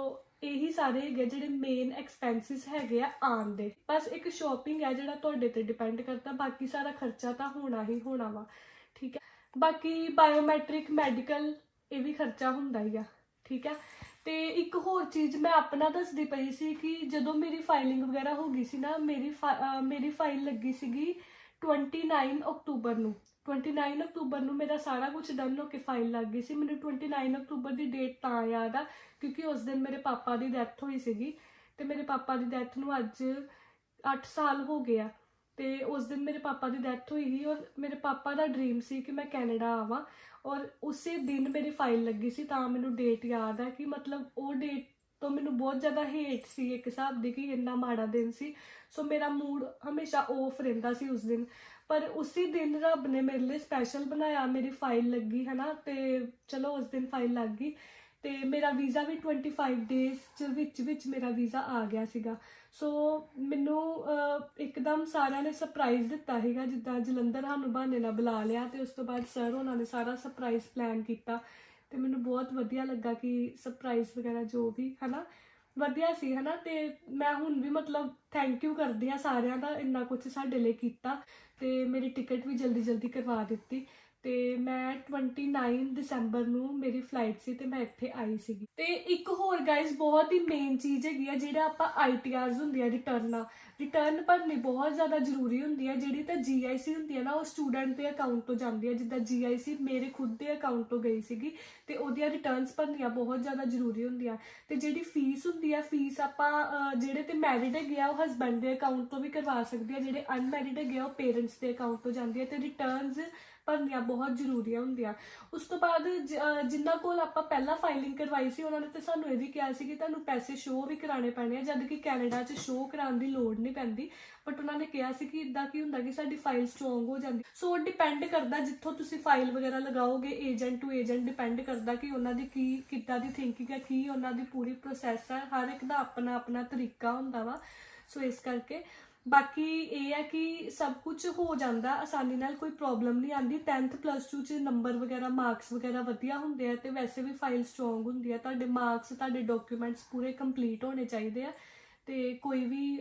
ਇਹੀ ਸਾਰੇ ਹੈਗੇ ਜਿਹੜੇ ਮੇਨ ਐਕਸਪੈਂਸਿਸ ਹੈਗੇ ਆ ਆਉਣ ਦੇ। ਬਸ ਇੱਕ ਸ਼ਾਪਿੰਗ ਹੈ ਜਿਹੜਾ ਤੁਹਾਡੇ ਤੇ ਡਿਪੈਂਡ ਕਰਦਾ, ਬਾਕੀ ਸਾਰਾ ਖਰਚਾ ਤਾਂ ਹੋਣਾ ਹੀ ਹੋਣਾ ਵਾ, ਠੀਕ ਹੈ। ਬਾਕੀ ਬਾਇਓਮੈਟ੍ਰਿਕ, ਮੈਡੀਕਲ, ਇਹ ਵੀ ਖਰਚਾ ਹੁੰਦਾ ਹੀ ਆ, ਠੀਕ ਹੈ। ਤੇ ਇੱਕ ਹੋਰ ਚੀਜ਼ ਮੈਂ ਆਪਣਾ ਦੱਸਦੀ ਪਈ ਸੀ ਕਿ ਜਦੋਂ ਮੇਰੀ ਫਾਈਲਿੰਗ ਵਗੈਰਾ ਹੋ ਗਈ ਸੀ ਨਾ, ਮੇਰੀ ਫਾਈਲ ਲੱਗੀ ਸੀਗੀ 29 ਅਕਤੂਬਰ ਨੂੰ। 29 ਅਕਤੂਬਰ ਨੂੰ ਮੇਰਾ ਸਾਰਾ ਕੁਝ ਡਨ ਹੋ ਕੇ ਫਾਈਲ ਲੱਗ ਗਈ ਸੀ। ਮੈਨੂੰ 29 ਅਕਤੂਬਰ ਦੀ ਡੇਟ ਤਾਂ ਯਾਦ ਆ ਕਿਉਂਕਿ ਉਸ ਦਿਨ ਮੇਰੇ ਪਾਪਾ ਦੀ ਡੈਥ ਹੋਈ ਸੀਗੀ, ਤੇ ਮੇਰੇ ਪਾਪਾ ਦੀ ਡੈਥ ਨੂੰ ਅੱਜ 8 ਸਾਲ ਹੋ ਗਏ ਆ। ਤੇ ਉਸ ਦਿਨ ਮੇਰੇ ਪਾਪਾ ਦੀ ਡੈਥ ਹੋਈ ਸੀ, ਔਰ ਮੇਰੇ ਪਾਪਾ ਦਾ ਡ੍ਰੀਮ ਸੀ ਕਿ ਮੈਂ ਕੈਨੇਡਾ ਆਵਾਂ, ਔਰ ਉਸੇ ਦਿਨ ਮੇਰੀ ਫਾਈਲ ਲੱਗੀ ਸੀ। ਤਾਂ ਮੈਨੂੰ ਡੇਟ ਯਾਦ ਹੈ ਕਿ ਮਤਲਬ ਉਹ ਡੇਟ ਤੋਂ ਮੈਨੂੰ ਬਹੁਤ ਜ਼ਿਆਦਾ ਹੇਟ ਸੀ ਇੱਕ ਹਿਸਾਬ ਦੀ, ਕਿ ਇੰਨਾ ਮਾੜਾ ਦਿਨ ਸੀ। ਸੋ ਮੇਰਾ ਮੂਡ ਹਮੇਸ਼ਾ ਆਫ ਰਹਿੰਦਾ ਸੀ ਉਸ ਦਿਨ, ਪਰ ਉਸੇ ਦਿਨ ਰੱਬ ਨੇ ਮੇਰੇ ਲਈ ਸਪੈਸ਼ਲ ਬਣਾਇਆ, ਮੇਰੀ ਫਾਈਲ ਲੱਗੀ ਹੈ ਨਾ। ਤੇ ਚਲੋ ਉਸ ਦਿਨ ਫਾਈਲ ਲੱਗ ਗਈ ਤੇ ਮੇਰਾ ਵੀਜ਼ਾ ਵੀ 25 ਡੇਜ਼ ਵਿੱਚ ਮੇਰਾ ਵੀਜ਼ਾ ਆ ਗਿਆ ਸੀਗਾ। ਸੋ ਮੈਨੂੰ ਇੱਕਦਮ ਸਾਰਿਆਂ ਨੇ ਸਰਪ੍ਰਾਈਜ਼ ਦਿੱਤਾ ਸੀਗਾ, ਜਿੱਦਾਂ ਜਲੰਧਰ ਸਾਨੂੰ ਬਹਾਨੇ ਨਾਲ ਬੁਲਾ ਲਿਆ ਤੇ ਉਸ ਤੋਂ ਬਾਅਦ ਸਰ ਉਹਨਾਂ ਨੇ ਸਾਰਾ ਸਰਪ੍ਰਾਈਜ਼ ਪਲਾਨ ਕੀਤਾ ਤੇ ਮੈਨੂੰ ਬਹੁਤ ਵਧੀਆ ਲੱਗਾ ਕਿ ਸਰਪ੍ਰਾਈਜ਼ ਵਗੈਰਾ ਜੋ ਵੀ ਹੈ ਨਾ ਵਧੀਆ ਸੀ, ਹੈ ਨਾ। ਤੇ ਮੈਂ ਹੁਣ ਵੀ ਮਤਲਬ ਥੈਂਕ ਯੂ ਕਰਦੀ ਹਾਂ ਸਾਰਿਆਂ ਦਾ, ਇੰਨਾ ਕੁਝ ਸਾਡੇ ਲਈ ਕੀਤਾ। ਤੇ ਮੇਰੀ ਟਿਕਟ ਵੀ ਜਲਦੀ ਕਰਵਾ ਦਿੱਤੀ ਤੇ ਮੈਂ 29 ਦਸੰਬਰ ਨੂੰ ਮੇਰੀ ਫਲਾਈਟ ਸੀ ਤੇ ਮੈਂ ਇੱਥੇ ਆਈ ਸੀਗੀ। ਤੇ ਇੱਕ ਹੋਰ ਗਾਇਜ਼ ਬਹੁਤ ਹੀ ਮੇਨ ਚੀਜ਼ ਹੈਗੀ ਆ, ਜਿਹੜਾ ਆਪਾਂ ITRs ਹੁੰਦੀ ਆ, ਰਿਟਰਨ ਭਰਨੀ ਬਹੁਤ ਜ਼ਿਆਦਾ ਜ਼ਰੂਰੀ ਹੁੰਦੀ ਹੈ। ਜਿਹੜੀ ਤਾਂ GIC ਹੁੰਦੀ ਹੈ ਨਾ, ਉਹ ਸਟੂਡੈਂਟ ਦੇ ਅਕਾਊਂਟ ਤੋਂ ਜਾਂਦੀ ਹੈ। ਜਿੱਦਾਂ GIC ਮੇਰੇ ਖੁਦ ਦੇ ਅਕਾਊਂਟ ਤੋਂ ਗਈ ਸੀਗੀ ਤੇ ਉਹਦੀਆਂ ਰਿਟਰਨਸ ਭਰਨੀਆਂ ਬਹੁਤ ਜ਼ਿਆਦਾ ਜ਼ਰੂਰੀ ਹੁੰਦੀਆਂ। ਤੇ ਜਿਹੜੀ ਫੀਸ ਹੁੰਦੀ ਆ, ਫੀਸ ਆਪਾਂ ਜਿਹੜੇ ਤੇ ਮੈਰਿਡ ਹੈਗੇ ਆ ਉਹ ਹਸਬੈਂਡ ਦੇ ਅਕਾਊਂਟ ਤੋਂ ਵੀ ਕਰਵਾ ਸਕਦੇ ਆ, ਜਿਹੜੇ ਅਨਮੈਰਿਡ ਹੈਗੇ ਆ ਉਹ ਪੇਰੈਂਟਸ ਦੇ ਅਕਾਊਂਟ ਤੋਂ ਜਾਂਦੀ ਹੈ। ਤੇ ਰਿਟਰਨਸ ਭਰਨੀਆਂ ਬਹੁਤ ਜ਼ਰੂਰੀ ਹੁੰਦੀਆਂ। ਉਸ ਤੋਂ ਬਾਅਦ ਜਿਨ੍ਹਾਂ ਕੋਲ ਆਪਾਂ ਪਹਿਲਾਂ ਫਾਈਲਿੰਗ ਕਰਵਾਈ ਸੀ ਉਹਨਾਂ ਨੇ ਤਾਂ ਸਾਨੂੰ ਇਹ ਵੀ ਕਿਹਾ ਸੀ ਕਿ ਤੁਹਾਨੂੰ ਪੈਸੇ ਸ਼ੋਅ ਵੀ ਕਰਾਉਣੇ ਪੈਣੇ ਆ, ਜਦ ਕਿ ਕੈਨੇਡਾ 'ਚ ਸ਼ੋਅ ਕਰਾਉਣ ਦੀ ਲੋੜ ਨਹੀਂ ਪੈਂਦੀ। ਬਟ ਉਹਨਾਂ ਨੇ ਕਿਹਾ ਸੀ ਕਿ ਇੱਦਾਂ ਕੀ ਹੁੰਦਾ ਕਿ ਸਾਡੀ ਫਾਈਲ ਸਟਰੋਂਗ ਹੋ ਜਾਂਦੀ। ਸੋ ਡਿਪੈਂਡ ਕਰਦਾ ਜਿੱਥੋਂ ਤੁਸੀਂ ਫਾਈਲ ਵਗੈਰਾ ਲਗਾਓਗੇ, ਏਜੰਟ ਟੂ ਏਜੰਟ ਡਿਪੈਂਡ ਕਰਦਾ ਕਿ ਉਹਨਾਂ ਦੀ ਕਿੱਦਾਂ ਦੀ ਥਿੰਕਿੰਗ ਹੈ, ਕੀ ਉਹਨਾਂ ਦੀ ਪੂਰੀ ਪ੍ਰੋਸੈਸ ਹੈ। ਹਰ ਇੱਕ ਦਾ ਆਪਣਾ ਤਰੀਕਾ ਹੁੰਦਾ ਵਾ। ਸੋ ਇਸ ਕਰਕੇ ਬਾਕੀ ਇਹ ਹੈ ਕਿ ਸਭ ਕੁਝ ਹੋ ਜਾਂਦਾ ਆਸਾਨੀ ਨਾਲ, ਕੋਈ ਪ੍ਰੋਬਲਮ ਨਹੀਂ ਆਉਂਦੀ। 10th +2 'ਚ ਨੰਬਰ ਵਗੈਰਾ, ਮਾਰਕਸ ਵਗੈਰਾ ਵਧੀਆ ਹੁੰਦੇ ਆ ਤੇ ਵੈਸੇ ਵੀ ਫਾਈਲ ਸਟਰੋਂਗ ਹੁੰਦੀ ਆ। ਤੁਹਾਡੇ ਮਾਰਕਸ, ਤੁਹਾਡੇ ਡਾਕੂਮੈਂਟਸ ਪੂਰੇ ਕੰਪਲੀਟ ਹੋਣੇ ਚਾਹੀਦੇ ਆ। ਤੇ ਕੋਈ ਵੀ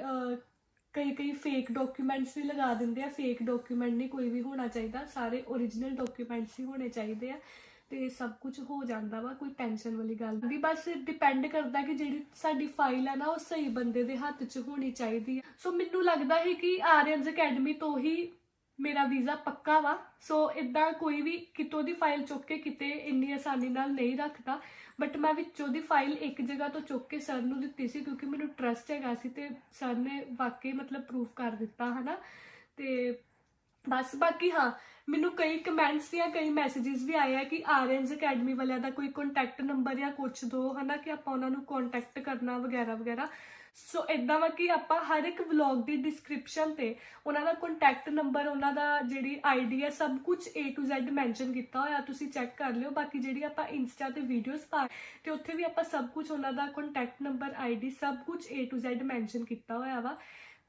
ਕਈ ਫੇਕ ਡਾਕੂਮੈਂਟਸ ਵੀ ਲਗਾ ਦਿੰਦੇ ਆ। ਫੇਕ ਡਾਕੂਮੈਂਟ ਨਹੀਂ ਕੋਈ ਵੀ ਹੋਣਾ ਚਾਹੀਦਾ, ਸਾਰੇ ਓਰੀਜਨਲ ਡਾਕੂਮੈਂਟਸ ਹੀ ਹੋਣੇ ਚਾਹੀਦੇ ਆ। ਤੇ ਸਭ ਕੁਝ ਹੋ ਜਾਂਦਾ ਵਾ, ਕੋਈ ਟੈਨਸ਼ਨ ਵਾਲੀ ਗੱਲ ਨਹੀਂ। ਬਸ ਡਿਪੈਂਡ ਕਰਦਾ ਕਿ ਜਿਹੜੀ ਸਾਡੀ ਫਾਈਲ ਆ ਨਾ ਉਹ ਸਹੀ ਬੰਦੇ ਦੇ ਹੱਥ 'ਚ ਹੋਣੀ ਚਾਹੀਦੀ ਹੈ। ਸੋ ਮੈਨੂੰ ਲੱਗਦਾ ਹੈ ਕਿ ਆਰੀਅਨਸ ਅਕੈਡਮੀ ਤੋਂ ਹੀ ਮੇਰਾ ਵੀਜ਼ਾ ਪੱਕਾ ਵਾ। ਸੋ ਇੱਦਾਂ ਕੋਈ ਵੀ ਕਿਤੋਂ ਦੀ ਫਾਈਲ ਚੁੱਕ ਕੇ ਕਿਤੇ ਇੰਨੀ ਆਸਾਨੀ ਨਾਲ ਨਹੀਂ ਰੱਖਦਾ। ਬਟ ਮੈਂ ਵਿੱਚੋਂ ਦੀ ਫਾਈਲ ਇੱਕ ਜਗ੍ਹਾ ਤੋਂ ਚੁੱਕ ਕੇ ਸਰ ਨੂੰ ਦਿੱਤੀ ਸੀ ਕਿਉਂਕਿ ਮੈਨੂੰ ਟਰਸਟ ਹੈਗਾ ਸੀ ਤੇ ਸਰ ਨੇ ਵਾਕਈ ਮਤਲਬ ਪ੍ਰੂਫ ਕਰ ਦਿੱਤਾ ਹੈ ਨਾ। ਤੇ ਬਸ ਬਾਕੀ ਹਾਂ, ਮੈਨੂੰ ਕਈ ਕਮੈਂਟਸ ਜਾਂ ਕਈ ਮੈਸੇजेस ਵੀ ਆਏ ਆ ਕਿ ਆਰੀਅਨਸ ਅਕੈਡਮੀ ਵਾਲਿਆਂ ਦਾ ਕੋਈ ਕੰਟੈਕਟ ਨੰਬਰ ਜਾਂ ਕੁਛ ਦਿਓ, ਹੈ ਨਾ, ਕਿ ਆਪਾਂ ਉਹਨਾਂ ਨੂੰ ਕੰਟੈਕਟ ਕਰਨਾ ਵਗੈਰਾ। ਸੋ ਇੱਦਾਂ ਵਾ ਕਿ ਆਪਾਂ ਹਰ ਇੱਕ ਵਲੌਗ ਦੀ ਡਿਸਕ੍ਰਿਪਸ਼ਨ ਤੇ ਉਹਨਾਂ ਦਾ ਕੰਟੈਕਟ ਨੰਬਰ, ਉਹਨਾਂ ਦਾ ਜਿਹੜੀ ID ਹੈ, ਸਭ ਕੁਝ A to Z ਮੈਂਸ਼ਨ ਕੀਤਾ ਹੋਇਆ, ਤੁਸੀਂ ਚੈੱਕ ਕਰ ਲਿਓ। ਬਾਕੀ ਜਿਹੜੀ ਆਪਾਂ ਇੰਸਟਾ ਤੇ ਵੀਡੀਓਜ਼ ਪਾ ਤੇ ਉੱਥੇ ਵੀ ਆਪਾਂ ਸਭ ਕੁਝ, ਉਹਨਾਂ ਦਾ ਕੰਟੈਕਟ ਨੰਬਰ, ID ਸਭ ਕੁਝ A to Z ਮੈਂਸ਼ਨ ਕੀਤਾ ਹੋਇਆ ਵਾ।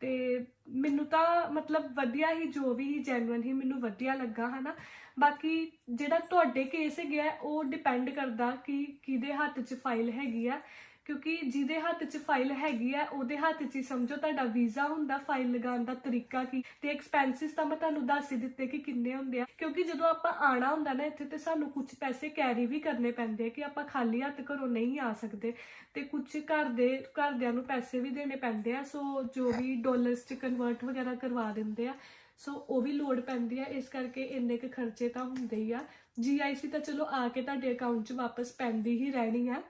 ਤੇ ਮੈਨੂੰ ਤਾਂ ਮਤਲਬ ਵਧੀਆ ਹੀ, ਜੋ ਵੀ ਜੈਨੂਅਨ ਹੀ, ਮੈਨੂੰ ਵਧੀਆ ਲੱਗਾ ਹੈ ਨਾ। ਬਾਕੀ ਜਿਹੜਾ ਤੁਹਾਡੇ ਕੇਸ ਹੈਗਾ ਉਹ ਡਿਪੈਂਡ ਕਰਦਾ ਕਿ ਕਿਹਦੇ ਹੱਥ 'ਚ ਫਾਈਲ ਹੈਗੀ ਆ, ਕਿਉਂਕਿ ਜਿਹਦੇ ਹੱਥ 'ਚ ਫਾਈਲ ਹੈਗੀ ਆ ਉਹਦੇ ਹੱਥ 'ਚ ਹੀ ਸਮਝੋ ਤੁਹਾਡਾ ਵੀਜ਼ਾ ਹੁੰਦਾ। ਫਾਈਲ ਲਗਾਉਣ ਦਾ ਤਰੀਕਾ ਕੀ ਤੇ ਐਕਸਪੈਂਸਿਸ ਤਾਂ ਮੈਂ ਤੁਹਾਨੂੰ ਦੱਸ ਹੀ ਦਿੱਤੇ ਕਿ ਕਿੰਨੇ ਹੁੰਦੇ ਆ, ਕਿਉਂਕਿ ਜਦੋਂ ਆਪਾਂ ਆਉਣਾ ਹੁੰਦਾ ਨਾ ਇੱਥੇ ਤੇ ਸਾਨੂੰ ਕੁਝ ਪੈਸੇ ਕੈਰੀ ਵੀ ਕਰਨੇ ਪੈਂਦੇ ਆ ਕਿ ਆਪਾਂ ਖਾਲੀ ਹੱਥ ਘਰੋਂ ਨਹੀਂ ਆ ਸਕਦੇ, ਤੇ ਕੁਝ ਘਰਦਿਆਂ ਨੂੰ ਪੈਸੇ ਵੀ ਦੇਣੇ ਪੈਂਦੇ ਆ। ਸੋ ਜੋ ਵੀ ਡਾਲਰਸ 'ਚ ਕਨਵਰਟ ਵਗੈਰਾ ਕਰਵਾ ਦਿੰਦੇ ਆ, ਸੋ ਉਹ ਵੀ ਲੋੜ ਪੈਂਦੀ ਆ। ਇਸ ਕਰਕੇ ਇੰਨੇ ਕੁ ਖਰਚੇ ਤਾਂ ਹੁੰਦੇ ਹੀ ਆ। GIC ਤਾਂ ਚਲੋ ਆ ਕੇ ਤੁਹਾਡੇ ਅਕਾਊਂਟ 'ਚ ਵਾਪਸ ਪੈਂਦੀ ਹੀ ਰਹਿਣੀ ਆ।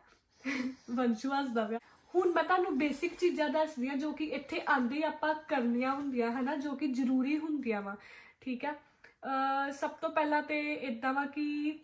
ਵੰਸ਼ੂ ਹੱਸਦਾ ਪਿਆ। ਹੁਣ ਮੈਂ ਤੁਹਾਨੂੰ ਬੇਸਿਕ ਚੀਜ਼ਾਂ ਦੱਸਦੀ ਹਾਂ ਜੋ ਕਿ ਇੱਥੇ ਆਂਦੇ ਹੀ ਆਪਾਂ ਕਰਨੀਆਂ ਹੁੰਦੀਆਂ ਹਨਾ, ਜੋ ਕਿ ਜ਼ਰੂਰੀ ਹੁੰਦੀਆਂ ਵਾ। ਠੀਕ ਹੈ, ਸਭ ਤੋਂ ਪਹਿਲਾਂ ਤੇ ਇਦਾਂ ਵਾ ਕਿ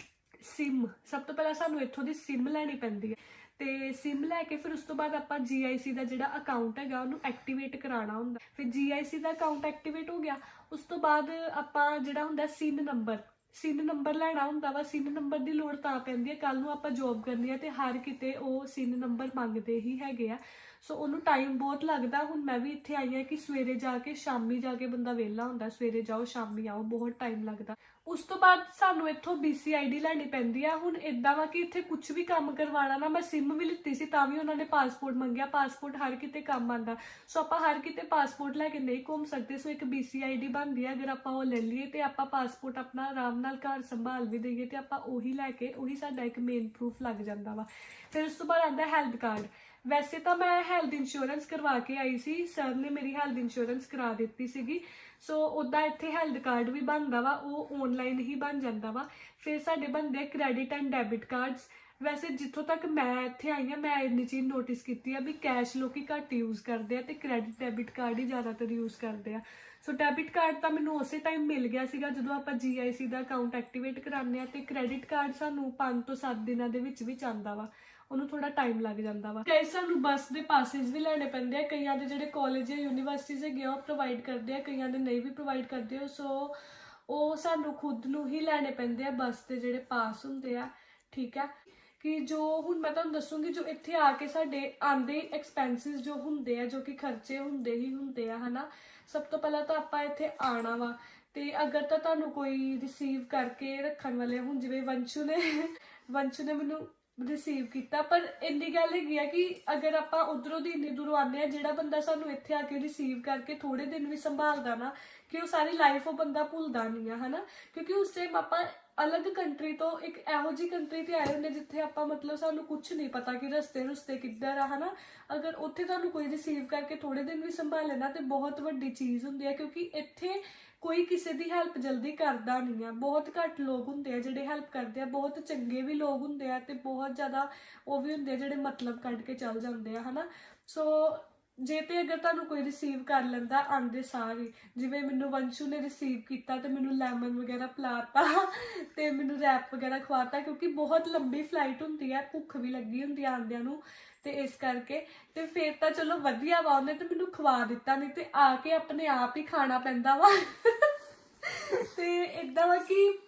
ਸਿਮ, ਸਭ ਤੋਂ ਪਹਿਲਾਂ ਸਾਨੂੰ ਇੱਥੋਂ ਦੀ ਸਿਮ ਲੈਣੀ ਪੈਂਦੀ ਹੈ। ਤੇ ਸਿਮ ਲੈ ਕੇ ਫਿਰ ਉਸ ਤੋਂ ਬਾਅਦ ਆਪਾਂ GIC ਦਾ ਜਿਹੜਾ ਅਕਾਊਂਟ ਹੈਗਾ ਉਹਨੂੰ ਐਕਟੀਵੇਟ ਕਰਾਉਣਾ ਹੁੰਦਾ। ਫਿਰ GIC ਦਾ ਅਕਾਊਂਟ ਐਕਟੀਵੇਟ ਹੋ ਗਿਆ, ਉਸ ਤੋਂ ਬਾਅਦ ਆਪਾਂ ਜਿਹੜਾ ਹੁੰਦਾ ਸਿਨ ਨੰਬਰ ਲੈਣਾ ਹੁੰਦਾ ਵਾ। ਸਿਨ ਨੰਬਰ ਦੀ ਲੋੜ ਤਾਂ ਪੈਂਦੀ ਹੈ ਕੱਲ ਨੂੰ ਆਪਾਂ ਜੋਬ ਕਰਨੀ ਹੈ ਤੇ ਹਰ ਕਿਤੇ ਉਹ ਸਿਨ ਨੰਬਰ ਮੰਗਦੇ ਹੀ ਹੈਗੇ ਆ। ਸੋ ਉਹਨੂੰ ਟਾਈਮ ਬਹੁਤ ਲੱਗਦਾ। ਹੁਣ ਮੈਂ ਵੀ ਇੱਥੇ ਆਈ ਹਾਂ ਕਿ ਸਵੇਰੇ ਜਾ ਕੇ ਸ਼ਾਮੀ ਜਾ ਕੇ ਬੰਦਾ ਵਿਹਲਾ ਹੁੰਦਾ, ਸਵੇਰੇ ਜਾਓ ਸ਼ਾਮੀ ਆਓ, ਬਹੁਤ ਟਾਈਮ ਲੱਗਦਾ। ਉਸ ਤੋਂ ਬਾਅਦ ਸਾਨੂੰ ਇੱਥੋਂ BCID ਲੈਣੀ ਪੈਂਦੀ ਆ। ਹੁਣ ਇਦਾਂ ਵਾ ਕਿ ਇੱਥੇ ਕੁਝ ਵੀ ਕੰਮ ਕਰਵਾਉਣਾ ਨਾ, ਮੈਂ ਸਿਮ ਵੀ ਲਿੱਤੀ ਸੀ ਤਾਂ ਵੀ ਉਹਨਾਂ ਨੇ ਪਾਸਪੋਰਟ ਮੰਗਿਆ। ਪਾਸਪੋਰਟ ਹਰ ਕਿਤੇ ਕੰਮ ਆਉਂਦਾ, ਸੋ ਆਪਾਂ ਹਰ ਕਿਤੇ ਪਾਸਪੋਰਟ ਲੈ ਕੇ ਨਹੀਂ ਘੁੰਮ ਸਕਦੇ। ਸੋ ਇੱਕ BCID ਬਣਦੀ ਹੈ, ਅਗਰ ਆਪਾਂ ਉਹ ਲੈ ਲਈਏ ਤੇ ਆਪਾਂ ਪਾਸਪੋਰਟ ਆਪਣਾ ਆਰਾਮ ਨਾਲ ਘਰ ਸੰਭਾਲ ਵੀ ਦਈਏ ਤੇ ਆਪਾਂ ਉਹੀ ਲੈ ਕੇ, ਉਹੀ ਸਾਡਾ ਇੱਕ ਮੇਨ ਪ੍ਰੂਫ ਲੱਗ ਜਾਂਦਾ ਵਾ। ਫਿਰ ਉਸ ਤੋਂ ਬਾਅਦ ਆਉਂਦਾ ਹੈਲਥ ਕਾਰਡ। ਵੈਸੇ ਤਾਂ ਮੈਂ ਹੈਲਥ ਇੰਸ਼ੋਰੈਂਸ ਕਰਵਾ ਕੇ ਆਈ ਸੀ, ਸਰ ਨੇ ਮੇਰੀ ਹੈਲਥ ਇੰਸ਼ੋਰੈਂਸ ਕਰਾ ਦਿੱਤੀ ਸੀਗੀ। ਸੋ ਉੱਦਾਂ ਇੱਥੇ ਹੈਲਥ ਕਾਰਡ ਵੀ ਬਣਦਾ ਵਾ, ਉਹ ਆਨਲਾਈਨ ਹੀ ਬਣ ਜਾਂਦਾ ਵਾ। ਫਿਰ ਸਾਡੇ ਬਣਦੇ ਆ ਕ੍ਰੈਡਿਟ ਐਂਡ ਡੈਬਿਟ ਕਾਰਡਸ। ਵੈਸੇ ਜਿੱਥੋਂ ਤੱਕ ਮੈਂ ਇੱਥੇ ਆਈ ਹਾਂ ਮੈਂ ਇੰਨੀ ਚੀਜ਼ ਨੋਟਿਸ ਕੀਤੀ ਆ ਵੀ ਕੈਸ਼ ਲੋਕੀ ਘੱਟ ਯੂਜ਼ ਕਰਦੇ ਆ ਤੇ ਕ੍ਰੈਡਿਟ ਡੈਬਿਟ ਕਾਰਡ ਹੀ ਜ਼ਿਆਦਾਤਰ ਯੂਜ਼ ਕਰਦੇ ਆ। ਸੋ ਡੈਬਿਟ ਕਾਰਡ ਤਾਂ ਮੈਨੂੰ ਉਸੇ ਟਾਈਮ ਮਿਲ ਗਿਆ ਸੀਗਾ ਜਦੋਂ ਆਪਾਂ GIC ਦਾ ਅਕਾਊਂਟ ਐਕਟੀਵੇਟ ਕਰਾਉਂਦੇ ਆ, ਤੇ ਕ੍ਰੈਡਿਟ ਕਾਰਡ ਸਾਨੂੰ 5 ਤੋਂ 7 ਦਿਨਾਂ ਦੇ ਵਿੱਚ ਆਉਂਦਾ ਵਾ, ਉਹਨੂੰ ਥੋੜਾ ਟਾਈਮ ਲੱਗ ਜਾਂਦਾ ਵਾ। ਕਈ ਸਾਨੂੰ ਬੱਸ ਦੇ ਪਾਸਿਸ ਵੀ ਲੈਣੇ ਪੈਂਦੇ ਆ, ਕਈਆਂ ਦੇ ਜਿਹੜੇ ਕਾਲਜ ਜਾਂ ਯੂਨੀਵਰਸਿਟੀਜ਼ ਹੈਗੇ ਆ ਉਹ ਪ੍ਰੋਵਾਈਡ ਕਰਦੇ ਆ, ਕਈਆਂ ਦੇ ਨਹੀਂ ਵੀ ਪ੍ਰੋਵਾਈਡ ਕਰਦੇ ਹੋ। ਸੋ ਉਹ ਸਾਨੂੰ ਖੁਦ ਨੂੰ ਹੀ ਲੈਣੇ ਪੈਂਦੇ ਆ, ਬੱਸ ਦੇ ਜਿਹੜੇ ਪਾਸ ਹੁੰਦੇ ਆ। ਠੀਕ ਹੈ, ਕਿ ਜੋ ਹੁਣ ਮੈਂ ਤੁਹਾਨੂੰ ਦੱਸੂਗੀ ਜੋ ਇੱਥੇ ਆ ਕੇ ਸਾਡੇ ਆਂਦੇ ਐਕਸਪੈਂਸਿਸ ਜੋ ਹੁੰਦੇ ਆ, ਜੋ ਕਿ ਖਰਚੇ ਹੁੰਦੇ ਹੀ ਹੁੰਦੇ ਆ ਹਨਾ। ਸਭ ਤੋਂ ਪਹਿਲਾਂ ਤਾਂ ਆਪਾਂ ਇੱਥੇ ਆਣਾ ਵਾ, ਤੇ ਅਗਰ ਤਾਂ ਤੁਹਾਨੂੰ ਕੋਈ ਰਿਸੀਵ ਕਰਕੇ ਰੱਖਣ ਵਾਲੇ, ਹੁਣ ਜਿਵੇਂ ਵੰਸ਼ੂ ਨੇ ਮੈਨੂੰ ਰਿਸੀਵ ਕੀਤਾ, ਪਰ ਇੰਨੀ ਗੱਲ ਹੈਗੀ ਆ ਕਿ ਅਗਰ ਆਪਾਂ ਉਧਰੋਂ ਦੀ ਇੰਨੀ ਦੂਰੋਂ ਆਉਂਦੇ ਆ, ਜਿਹੜਾ ਬੰਦਾ ਸਾਨੂੰ ਇੱਥੇ ਆ ਕੇ ਰਿਸੀਵ ਕਰਕੇ ਥੋੜੇ ਦਿਨ ਵੀ ਸੰਭਾਲਦਾ ਨਾ, ਕਿ ਉਹ ਸਾਰੀ ਲਾਈਫ ਉਹ ਬੰਦਾ ਭੁੱਲਦਾ ਨਹੀਂ ਆ ਹਨਾ। ਕਿਉਂਕਿ ਉਸ ਟਾਈਮ ਆਪਾਂ ਅਲੱਗ ਕੰਟਰੀ ਤੋਂ ਇੱਕ ਇਹੋ ਜਿਹੀ ਕੰਟਰੀ ਤੇ ਆਏ ਹੁੰਦੇ ਜਿੱਥੇ ਆਪਾਂ ਮਤਲਬ ਸਾਨੂੰ ਕੁਝ ਨਹੀਂ ਪਤਾ ਕਿ ਰਸਤੇ ਕਿੱਧਰ ਆ ਹਨਾ। ਅਗਰ ਉੱਥੇ ਤੁਹਾਨੂੰ ਕੋਈ ਰਿਸੀਵ ਕਰਕੇ ਥੋੜੇ ਦਿਨ ਵੀ ਸੰਭਾਲੇ ਨਾ ਤੇ ਬਹੁਤ ਵੱਡੀ ਚੀਜ਼ ਹੁੰਦੀ ਹੈ, ਕਿਉਂਕਿ ਇੱਥੇ ਕੋਈ ਕਿਸੇ ਦੀ ਹੈਲਪ ਜਲਦੀ ਕਰਦਾ ਨਹੀਂ ਆ। ਬਹੁਤ ਘੱਟ ਲੋਕ ਹੁੰਦੇ ਆ ਜਿਹੜੇ ਹੈਲਪ ਕਰਦੇ ਆ, ਬਹੁਤ ਚੰਗੇ ਵੀ ਲੋਕ ਹੁੰਦੇ ਆ ਤੇ ਬਹੁਤ ਜ਼ਿਆਦਾ ਉਹ ਵੀ ਹੁੰਦੇ ਆ ਜਿਹੜੇ ਮਤਲਬ ਕੱਢ ਕੇ ਚੱਲ ਜਾਂਦੇ ਆ ਹਨਾ। ਸੋ ਜੇ ਤੇ ਅਗਰ ਤੁਹਾਨੂੰ ਕੋਈ ਰਿਸੀਵ ਕਰ ਲੈਂਦਾ ਆਂਦੇ ਸਾਰ ਹੀ, ਜਿਵੇਂ ਮੈਨੂੰ ਵੰਸ਼ੂ ਨੇ ਰਿਸੀਵ ਕੀਤਾ ਤੇ ਮੈਨੂੰ ਲੈਮਨ ਵਗੈਰਾ ਪਿਲਾਤਾ ਤੇ ਮੈਨੂੰ ਰੈਪ ਵਗੈਰਾ ਖਵਾਤਾ, ਕਿਉਂਕਿ ਬਹੁਤ ਲੰਬੀ ਫਲਾਈਟ ਹੁੰਦੀ ਹੈ, ਭੁੱਖ ਵੀ ਲੱਗੀ ਹੁੰਦੀ ਆ ਆਂਦਿਆਂ ਨੂੰ, ਤੇ ਇਸ ਕਰਕੇ ਤੇ ਫਿਰ ਤਾਂ ਚਲੋ ਵਧੀਆ ਵਾ, ਉਹਨੇ ਤੇ ਮੈਨੂੰ ਖਵਾ ਦਿੱਤਾ, ਨਹੀਂ ਤੇ ਆ ਕੇ ਆਪਣੇ ਆਪ ਹੀ ਖਾਣਾ ਪੈਂਦਾ ਵਾ ਤੇ ਇਦਾਂ ਵਾ ਕਿ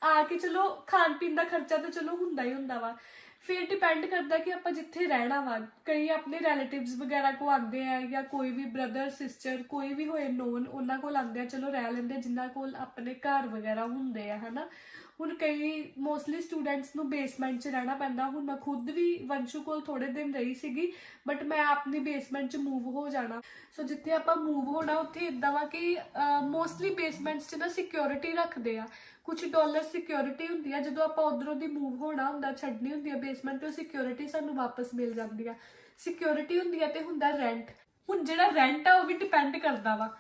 ਆ ਕੇ ਚਲੋ ਖਾਣ ਪੀਣ ਦਾ ਖਰਚਾ ਤਾਂ ਚਲੋ ਹੁੰਦਾ ਹੀ ਹੁੰਦਾ ਵਾ। ਫਿਰ ਡਿਪੈਂਡ ਕਰਦਾ ਕਿ ਆਪਾਂ ਜਿੱਥੇ ਰਹਿਣਾ ਵਾ, ਕਈ ਆਪਣੇ ਰਿਲੇਟਿਵਸ ਵਗੈਰਾ ਕੋ ਆਉਂਦੇ ਆ, ਜਾਂ ਕੋਈ ਵੀ ਬ੍ਰਦਰ ਸਿਸਟਰ ਕੋਈ ਵੀ ਹੋਏ ਨੋਨ, ਉਹਨਾਂ ਕੋਲ ਆਉਂਦੇ ਆ, ਚਲੋ ਰਹਿ ਲੈਂਦੇ ਜਿਨ੍ਹਾਂ ਕੋਲ ਆਪਣੇ ਘਰ ਵਗੈਰਾ ਹੁੰਦੇ ਆ ਹਨਾ। ਹੁਣ ਕਈ ਮੋਸਟਲੀ ਸਟੂਡੈਂਟਸ ਨੂੰ ਬੇਸਮੈਂਟ 'ਚ ਰਹਿਣਾ ਪੈਂਦਾ। ਹੁਣ ਮੈਂ ਖੁਦ ਵੀ ਵੰਸ਼ੂ ਕੋਲ ਥੋੜੇ ਦਿਨ ਰਹੀ ਸੀਗੀ, ਬਟ ਮੈਂ ਆਪਣੀ ਬੇਸਮੈਂਟ 'ਚ ਮੂਵ ਹੋ ਜਾਣਾ। ਸੋ ਜਿੱਥੇ ਆਪਾਂ ਮੂਵ ਹੋਣਾ ਉੱਥੇ ਇੱਦਾਂ ਵਾ ਕਿ ਮੋਸਟਲੀ ਬੇਸਮੈਂਟਸ 'ਚ ਨਾ ਸਿਕਿਉਰਿਟੀ ਰੱਖਦੇ ਆ, ਕੁਝ ਡਾਲਰ ਸਿਕਿਉਰਿਟੀ ਹੁੰਦੀ ਆ। ਜਦੋਂ ਆਪਾਂ ਉਧਰੋਂ ਦੀ ਮੂਵ ਹੋਣਾ ਹੁੰਦਾ, ਛੱਡਣੀ ਹੁੰਦੀ ਆ ਬੇਸਮੈਂਟ, ਤੇ ਸਿਕਿਉਰਿਟੀ ਸਾਨੂੰ ਵਾਪਸ ਮਿਲ ਜਾਂਦੀ ਆ। ਸਿਕਿਉਰਿਟੀ ਹੁੰਦੀ ਆ ਤੇ ਹੁੰਦਾ ਰੈਂਟ। ਹੁਣ ਜਿਹੜਾ ਰੈਂਟ ਆ ਉਹ ਵੀ ਡਿਪੈਂਡ ਕਰਦਾ ਵਾ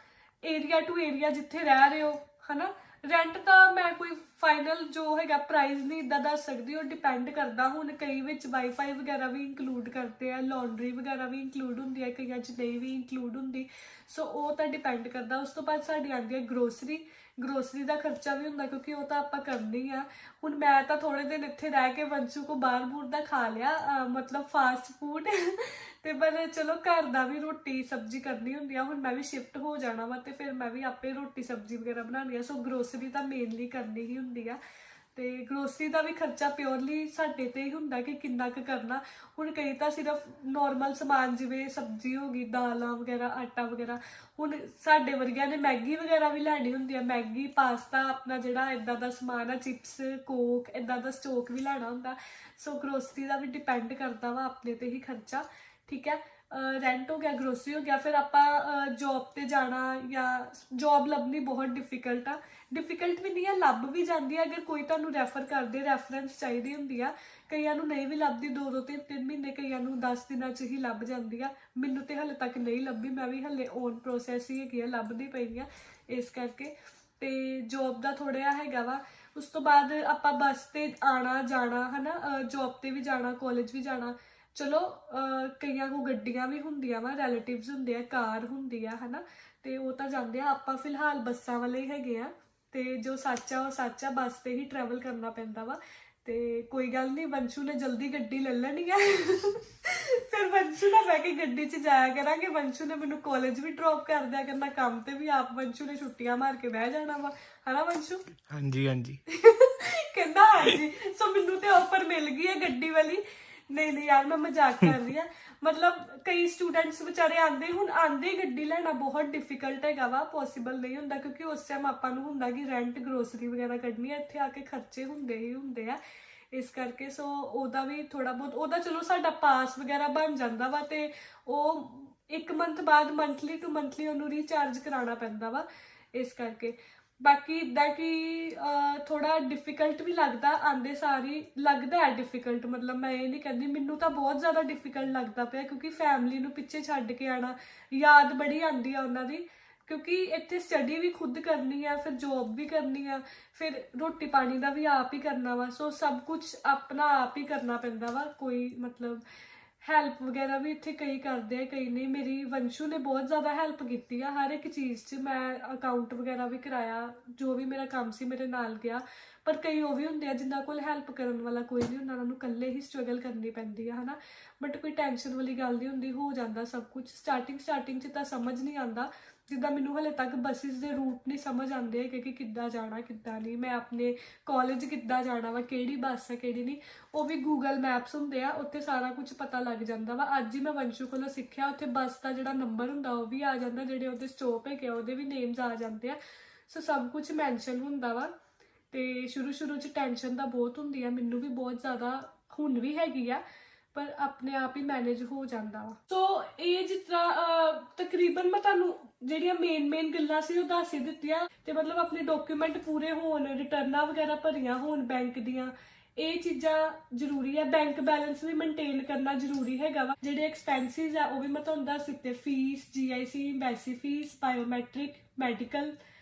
ਏਰੀਆ ਟੂ ਏਰੀਆ ਜਿੱਥੇ ਰਹਿ ਰਹੇ ਹੋ ਹਨਾ। ਰੈਂਟ ਤਾਂ ਮੈਂ ਕੋਈ ਫਾਈਨਲ ਜੋ ਹੈਗਾ ਪ੍ਰਾਈਸ ਨਹੀਂ ਇੱਦਾਂ ਦੱਸ ਸਕਦੀ, ਉਹ ਡਿਪੈਂਡ ਕਰਦਾ। ਹੁਣ ਕਈ ਵਿੱਚ ਵਾਈਫਾਈ ਵਗੈਰਾ ਵੀ ਇੰਕਲੂਡ ਕਰਦੇ ਆ, ਲਾਂਡਰੀ ਵਗੈਰਾ ਵੀ ਇੰਕਲੂਡ ਹੁੰਦੀ ਹੈ, ਕਈਆਂ 'ਚ ਨਹੀਂ ਵੀ ਇੰਕਲੂਡ ਹੁੰਦੀ। ਸੋ ਉਹ ਤਾਂ ਡਿਪੈਂਡ ਕਰਦਾ। ਉਸ ਤੋਂ ਬਾਅਦ ਸਾਡੀ ਆਉਂਦੀ ਹੈ ਗਰੋਸਰੀ ਦਾ ਖਰਚਾ ਵੀ ਹੁੰਦਾ, ਕਿਉਂਕਿ ਉਹ ਤਾਂ ਆਪਾਂ ਕਰਨੀ ਆ। ਹੁਣ ਮੈਂ ਤਾਂ ਥੋੜੇ ਦਿਨ ਇੱਥੇ ਰਹਿ ਕੇ ਵੰਸ਼ੂ ਕੋ ਬਾਹਰ ਬੂਰ ਦਾ ਖਾ ਲਿਆ, ਮਤਲਬ ਫਾਸਟ ਫੂਡ ਤੇ ਪਰ ਚਲੋ ਘਰ ਦਾ ਵੀ ਰੋਟੀ ਸਬਜ਼ੀ ਕਰਨੀ ਹੁੰਦੀ ਆ। ਹੁਣ ਮੈਂ ਵੀ ਸ਼ਿਫਟ ਹੋ ਜਾਣਾ ਵਾ ਤੇ ਫਿਰ ਮੈਂ ਵੀ ਆਪੇ ਰੋਟੀ ਸਬਜ਼ੀ ਵਗੈਰਾ ਬਣਾਉਣੀ ਆ। ਸੋ ਗਰੋਸਰੀ ਤਾਂ ਮੇਨਲੀ ਕਰਨੀ ਹੀ ਹੁੰਦੀ ਆ, ਤੇ ਗਰੋਸਰੀ ਦਾ ਵੀ ਖਰਚਾ ਪਿਓਰਲੀ ਸਾਡੇ ਤੇ ਹੀ ਹੁੰਦਾ ਕਿ ਕਿੰਨਾ ਕੁ ਕਰਨਾ। ਹੁਣ ਕਈ ਤਾਂ ਸਿਰਫ ਨੋਰਮਲ ਸਮਾਨ ਜਿਵੇਂ ਸਬਜ਼ੀ ਹੋ ਗਈ, ਦਾਲਾਂ ਵਗੈਰਾ, ਆਟਾ ਵਗੈਰਾ। ਹੁਣ ਸਾਡੇ ਵਰਗਿਆਂ ਨੇ ਮੈਗੀ ਵਗੈਰਾ ਵੀ ਲੈਣੀ ਹੁੰਦੀ ਆ, ਮੈਗੀ ਪਾਸਤਾ ਆਪਣਾ ਜਿਹੜਾ ਇੱਦਾਂ ਦਾ ਸਮਾਨ ਆ, ਚਿਪਸ ਕੋਕ ਇੱਦਾਂ ਦਾ ਸਟੋਕ ਵੀ ਲੈਣਾ ਹੁੰਦਾ। ਸੋ ਗਰੋਸਰੀ ਦਾ ਵੀ ਡਿਪੈਂਡ ਕਰਦਾ ਵਾ ਆਪਣੇ ਤੇ ਹੀ ਖਰਚਾ। ਠੀਕ ਹੈ, ਰੈਂਟ ਹੋ ਗਿਆ, ਗਰੋਸਰੀ ਹੋ ਗਿਆ। ਫਿਰ ਆਪਾਂ ਜੋਬ ਤੇ ਜਾਣਾ, ਜਾਂ ਜੋਬ ਲੱਭਣੀ ਬਹੁਤ ਡਿਫਿਕਲਟ ਆ। ਡਿਫਿਕਲਟ ਵੀ ਨਹੀਂ ਆ, ਲੱਭ ਵੀ ਜਾਂਦੀ ਆ ਅਗਰ ਕੋਈ ਤੁਹਾਨੂੰ ਰੈਫਰ ਕਰਦੇ, ਰੈਫਰੈਂਸ ਚਾਹੀਦੀ ਹੁੰਦੀ ਆ। ਕਈਆਂ ਨੂੰ ਨਹੀਂ ਵੀ ਲੱਭਦੀ, 2-2 3-3 ਮਹੀਨੇ, ਕਈਆਂ ਨੂੰ 10 ਦਿਨਾਂ 'ਚ ਹੀ ਲੱਭ ਜਾਂਦੀ ਆ। ਮੈਨੂੰ ਤੇ ਹਾਲੇ ਤੱਕ ਨਹੀਂ ਲੱਭੀ, ਮੈਂ ਵੀ ਹਾਲੇ ਔਨ ਪ੍ਰੋਸੈਸ ਹੀ ਹੈਗੀ ਆ, ਲੱਭਦੀ ਪਈ ਆ ਇਸ ਕਰਕੇ। ਤੇ ਜੋਬ ਦਾ ਥੋੜ੍ਹਾ ਜਿਹਾ ਹੈਗਾ ਵਾ। ਉਸ ਤੋਂ ਬਾਅਦ ਆਪਾਂ ਬੱਸ ਤੇ ਆਣਾ ਜਾਣਾ ਹਨਾ, ਜੋਬ ਤੇ ਵੀ ਜਾਣਾ, ਕਾਲਜ ਵੀ ਜਾਣਾ। ਚਲੋ ਕਈਆਂ ਕੋ ਗੱਡੀਆਂ ਵੀ ਹੁੰਦੀਆਂ ਵਾ, ਰਿਲੇਟਿਵਸ ਹੁੰਦੇ ਆ, ਕਾਰ ਹੁੰਦੀ ਆ ਹਨਾ, ਤੇ ਉਹ ਤਾਂ ਜਾਂਦੇ ਆ। ਆਪਾਂ ਫਿਲਹਾਲ ਬੱਸਾਂ ਵਾਲੇ ਹੀ ਹੈਗੇ ਆ, ਤੇ ਜੋ ਸੱਚ ਆ ਉਹ ਸੱਚ ਆ, ਬੱਸ ਤੇ ਹੀ ਟਰੈਵਲ ਕਰਨਾ ਪੈਂਦਾ ਵਾ। ਤੇ ਕੋਈ ਗੱਲ ਨਹੀਂ, ਵੰਸ਼ੂ ਨੇ ਜਲਦੀ ਗੱਡੀ ਲੈ ਲੈਣੀ ਹੈ ਫਿਰ ਵੰਸ਼ੂ ਨਾਲ ਬਹਿ ਕੇ ਗੱਡੀ 'ਚ ਜਾਇਆ ਕਰਾਂਗੇ। ਵੰਸ਼ੂ ਨੇ ਮੈਨੂੰ ਕਾਲਜ ਵੀ ਡ੍ਰੌਪ ਕਰ ਦਿਆ ਕਰਨਾ, ਕੰਮ ਤੇ ਵੀ ਆਪ ਵੰਸ਼ੂ ਨੇ ਛੁੱਟੀਆਂ ਮਾਰ ਕੇ ਬਹਿ ਜਾਣਾ ਵਾ, ਹਨਾ ਵੰਸ਼ੂ? ਹਾਂਜੀ ਹਾਂਜੀ। ਕਹਿੰਦਾ ਹਾਂਜੀ। ਸੋ ਮੈਨੂੰ ਤੇ ਆਫਰ ਮਿਲ ਗਈ ਹੈ ਗੱਡੀ ਵਾਲੀ। ਨਹੀਂ ਨਹੀਂ ਯਾਰ, ਮੈਂ ਮਜ਼ਾਕ ਕਰ ਰਹੀ ਹਾਂ। ਮਤਲਬ ਕਈ ਸਟੂਡੈਂਟਸ ਵਿਚਾਰੇ ਆਂਦੇ, ਹੁਣ ਆਂਦੇ ਗੱਡੀ ਲੈਣਾ ਬਹੁਤ ਡਿਫਿਕਲਟ ਹੈਗਾ ਵਾ, ਪੋਸੀਬਲ ਨਹੀਂ ਹੁੰਦਾ, ਕਿਉਂਕਿ ਉਸ ਟਾਈਮ ਆਪਾਂ ਨੂੰ ਹੁੰਦਾ ਕਿ ਰੈਂਟ, ਗਰੋਸਰੀ ਵਗੈਰਾ ਕੱਢਣੀ ਹੈ, ਇੱਥੇ ਆ ਕੇ ਖਰਚੇ ਹੁੰਦੇ ਹੀ ਹੁੰਦੇ ਆ, ਇਸ ਕਰਕੇ। ਸੋ ਉਹਦਾ ਵੀ ਥੋੜਾ ਬਹੁਤ, ਉਹਦਾ ਚਲੋ ਸਾਡਾ ਪਾਸ ਵਗੈਰਾ ਬਣ ਜਾਂਦਾ ਵਾ, ਤੇ ਉਹ 1 ਮੰਥ ਬਾਅਦ ਮੰਥਲੀ ਟੂ ਮੰਥਲੀ ਉਹਨੂੰ ਰੀਚਾਰਜ ਕਰਾਉਣਾ ਪੈਂਦਾ ਵਾ, ਇਸ ਕਰਕੇ। ਬਾਕੀ ਇੱਦਾਂ ਕਿ ਥੋੜਾ ਡਿਫਿਕਲਟ ਵੀ ਲੱਗਦਾ, ਆਂਦੇ ਸਾਰੀ ਲੱਗਦਾ ਹੈ ਡਿਫਿਕਲਟ, ਮਤਲਬ ਮੈਂ ਇਹ ਨਹੀਂ ਕਹਿੰਦੀ, ਮੈਨੂੰ ਤਾਂ ਬਹੁਤ ਜ਼ਿਆਦਾ ਡਿਫਿਕਲਟ ਲੱਗਦਾ ਪਿਆ, ਕਿਉਂਕਿ ਫੈਮਿਲੀ ਨੂੰ ਪਿੱਛੇ ਛੱਡ ਕੇ ਆਉਣਾ, ਯਾਦ ਬੜੀ ਆਉਂਦੀ ਆ ਉਹਨਾਂ ਦੀ, ਕਿਉਂਕਿ ਇੱਥੇ ਸਟੱਡੀ ਵੀ ਖੁਦ ਕਰਨੀ ਆ, ਫਿਰ ਜੋਬ ਵੀ ਕਰਨੀ ਆ, ਫਿਰ ਰੋਟੀ ਪਾਣੀ ਦਾ ਵੀ ਆਪ ਹੀ ਕਰਨਾ ਵਾ। ਸੋ ਸਭ ਕੁਝ ਆਪਣਾ ਆਪ ਹੀ ਕਰਨਾ ਪੈਂਦਾ ਵਾ, ਕੋਈ ਮਤਲਬ ਹੈਲਪ ਵਗੈਰਾ ਵੀ ਇੱਥੇ ਕਈ ਕਰਦੇ ਆ, ਕਈ ਨਹੀਂ। ਮੇਰੀ ਵੰਸ਼ੂ ਨੇ ਬਹੁਤ ਜ਼ਿਆਦਾ ਹੈਲਪ ਕੀਤੀ ਆ ਹਰ ਇੱਕ ਚੀਜ਼ 'ਚ। ਮੈਂ ਅਕਾਊਂਟ ਵਗੈਰਾ ਵੀ ਕਰਾਇਆ, ਜੋ ਵੀ ਮੇਰਾ ਕੰਮ ਸੀ ਮੇਰੇ ਨਾਲ ਗਿਆ। ਪਰ ਕਈ ਉਹ ਵੀ ਹੁੰਦੇ ਆ ਜਿਨ੍ਹਾਂ ਕੋਲ ਹੈਲਪ ਕਰਨ ਵਾਲਾ ਕੋਈ ਨਹੀਂ ਹੁੰਦਾ, ਉਹਨਾਂ ਨੂੰ ਇਕੱਲੇ ਹੀ ਸਟਰਗਲ ਕਰਨੀ ਪੈਂਦੀ ਆ, ਹਨਾ। ਬਟ ਕੋਈ ਟੈਨਸ਼ਨ ਵਾਲੀ ਗੱਲ ਨਹੀਂ ਹੁੰਦੀ, ਹੋ ਜਾਂਦਾ ਸਭ ਕੁਝ। ਸਟਾਰਟਿੰਗ 'ਚ ਤਾਂ ਸਮਝ ਨਹੀਂ ਆਉਂਦਾ, ਜਿੱਦਾਂ ਮੈਨੂੰ ਹਲੇ ਤੱਕ ਬੱਸਿਸ ਦੇ ਰੂਟ ਨਹੀਂ ਸਮਝ ਆਉਂਦੇ ਕਿ ਕਿੱਦਾਂ ਜਾਣਾ ਕਿੱਦਾਂ ਨਹੀਂ, ਮੈਂ ਆਪਣੇ ਕਾਲਜ ਕਿੱਦਾਂ ਜਾਣਾ ਵਾ, ਕਿਹੜੀ ਬੱਸ ਹੈ ਕਿਹੜੀ ਨਹੀਂ, ਉਹ ਵੀ ਗੂਗਲ ਮੈਪਸ ਹੁੰਦੇ ਆ, ਉੱਥੇ ਸਾਰਾ ਕੁਝ ਪਤਾ ਲੱਗ ਜਾਂਦਾ ਵਾ। ਅੱਜ ਹੀ ਮੈਂ ਵੰਸ਼ੂ ਕੋਲੋਂ ਸਿੱਖਿਆ, ਉੱਥੇ ਬੱਸ ਦਾ ਜਿਹੜਾ ਨੰਬਰ ਹੁੰਦਾ ਉਹ ਵੀ ਆ ਜਾਂਦਾ, ਜਿਹੜੇ ਉਹਦੇ ਸਟੋਪ ਹੈਗੇ ਉਹਦੇ ਵੀ ਨੇਮਸ ਆ ਜਾਂਦੇ ਆ। ਸੋ ਸਭ ਕੁਝ ਮੈਂਸ਼ਨ ਹੁੰਦਾ ਵਾ। ਤੇ ਸ਼ੁਰੂ 'ਚ ਟੈਨਸ਼ਨ ਤਾਂ ਬਹੁਤ ਹੁੰਦੀ ਆ, ਮੈਨੂੰ ਵੀ ਬਹੁਤ ਜ਼ਿਆਦਾ ਹੁਣ ਵੀ ਹੈਗੀ ਆ, ਪਰ ਆਪਣੇ ਆਪ ਹੀ ਮੈਨੇਜ ਹੋ ਜਾਂਦਾ ਵਾ। ਸੋ ਇਹ ਜਿਸ ਤਰ੍ਹਾਂ ਤਕਰੀਬਨ ਮੈਂ ਤੁਹਾਨੂੰ ਜਿਹੜੀਆਂ ਮੇਨ ਗੱਲਾਂ ਸੀ ਉਹ ਦੱਸ ਹੀ ਦਿੱਤੀਆਂ। ਤੇ ਮਤਲਬ ਆਪਣੇ ਡਾਕੂਮੈਂਟ ਪੂਰੇ ਹੋਣ, ਰਿਟਰਨਾਂ ਵਗੈਰਾ ਭਰੀਆਂ ਹੋਣ ਬੈਂਕ ਦੀਆਂ, ਇਹ ਚੀਜ਼ਾਂ ਜ਼ਰੂਰੀ ਹੈ। ਬੈਂਕ ਬੈਲੈਂਸ ਵੀ ਮੇਨਟੇਨ ਕਰਨਾ ਜ਼ਰੂਰੀ ਹੈਗਾ ਵਾ। ਜਿਹੜੇ ਐਕਸਪੈਂਸਿਸ ਆ ਉਹ ਵੀ ਮੈਂ ਤੁਹਾਨੂੰ ਦੱਸ ਦਿੱਤੇ, fee, GIC, embassy fee, biometric, medical,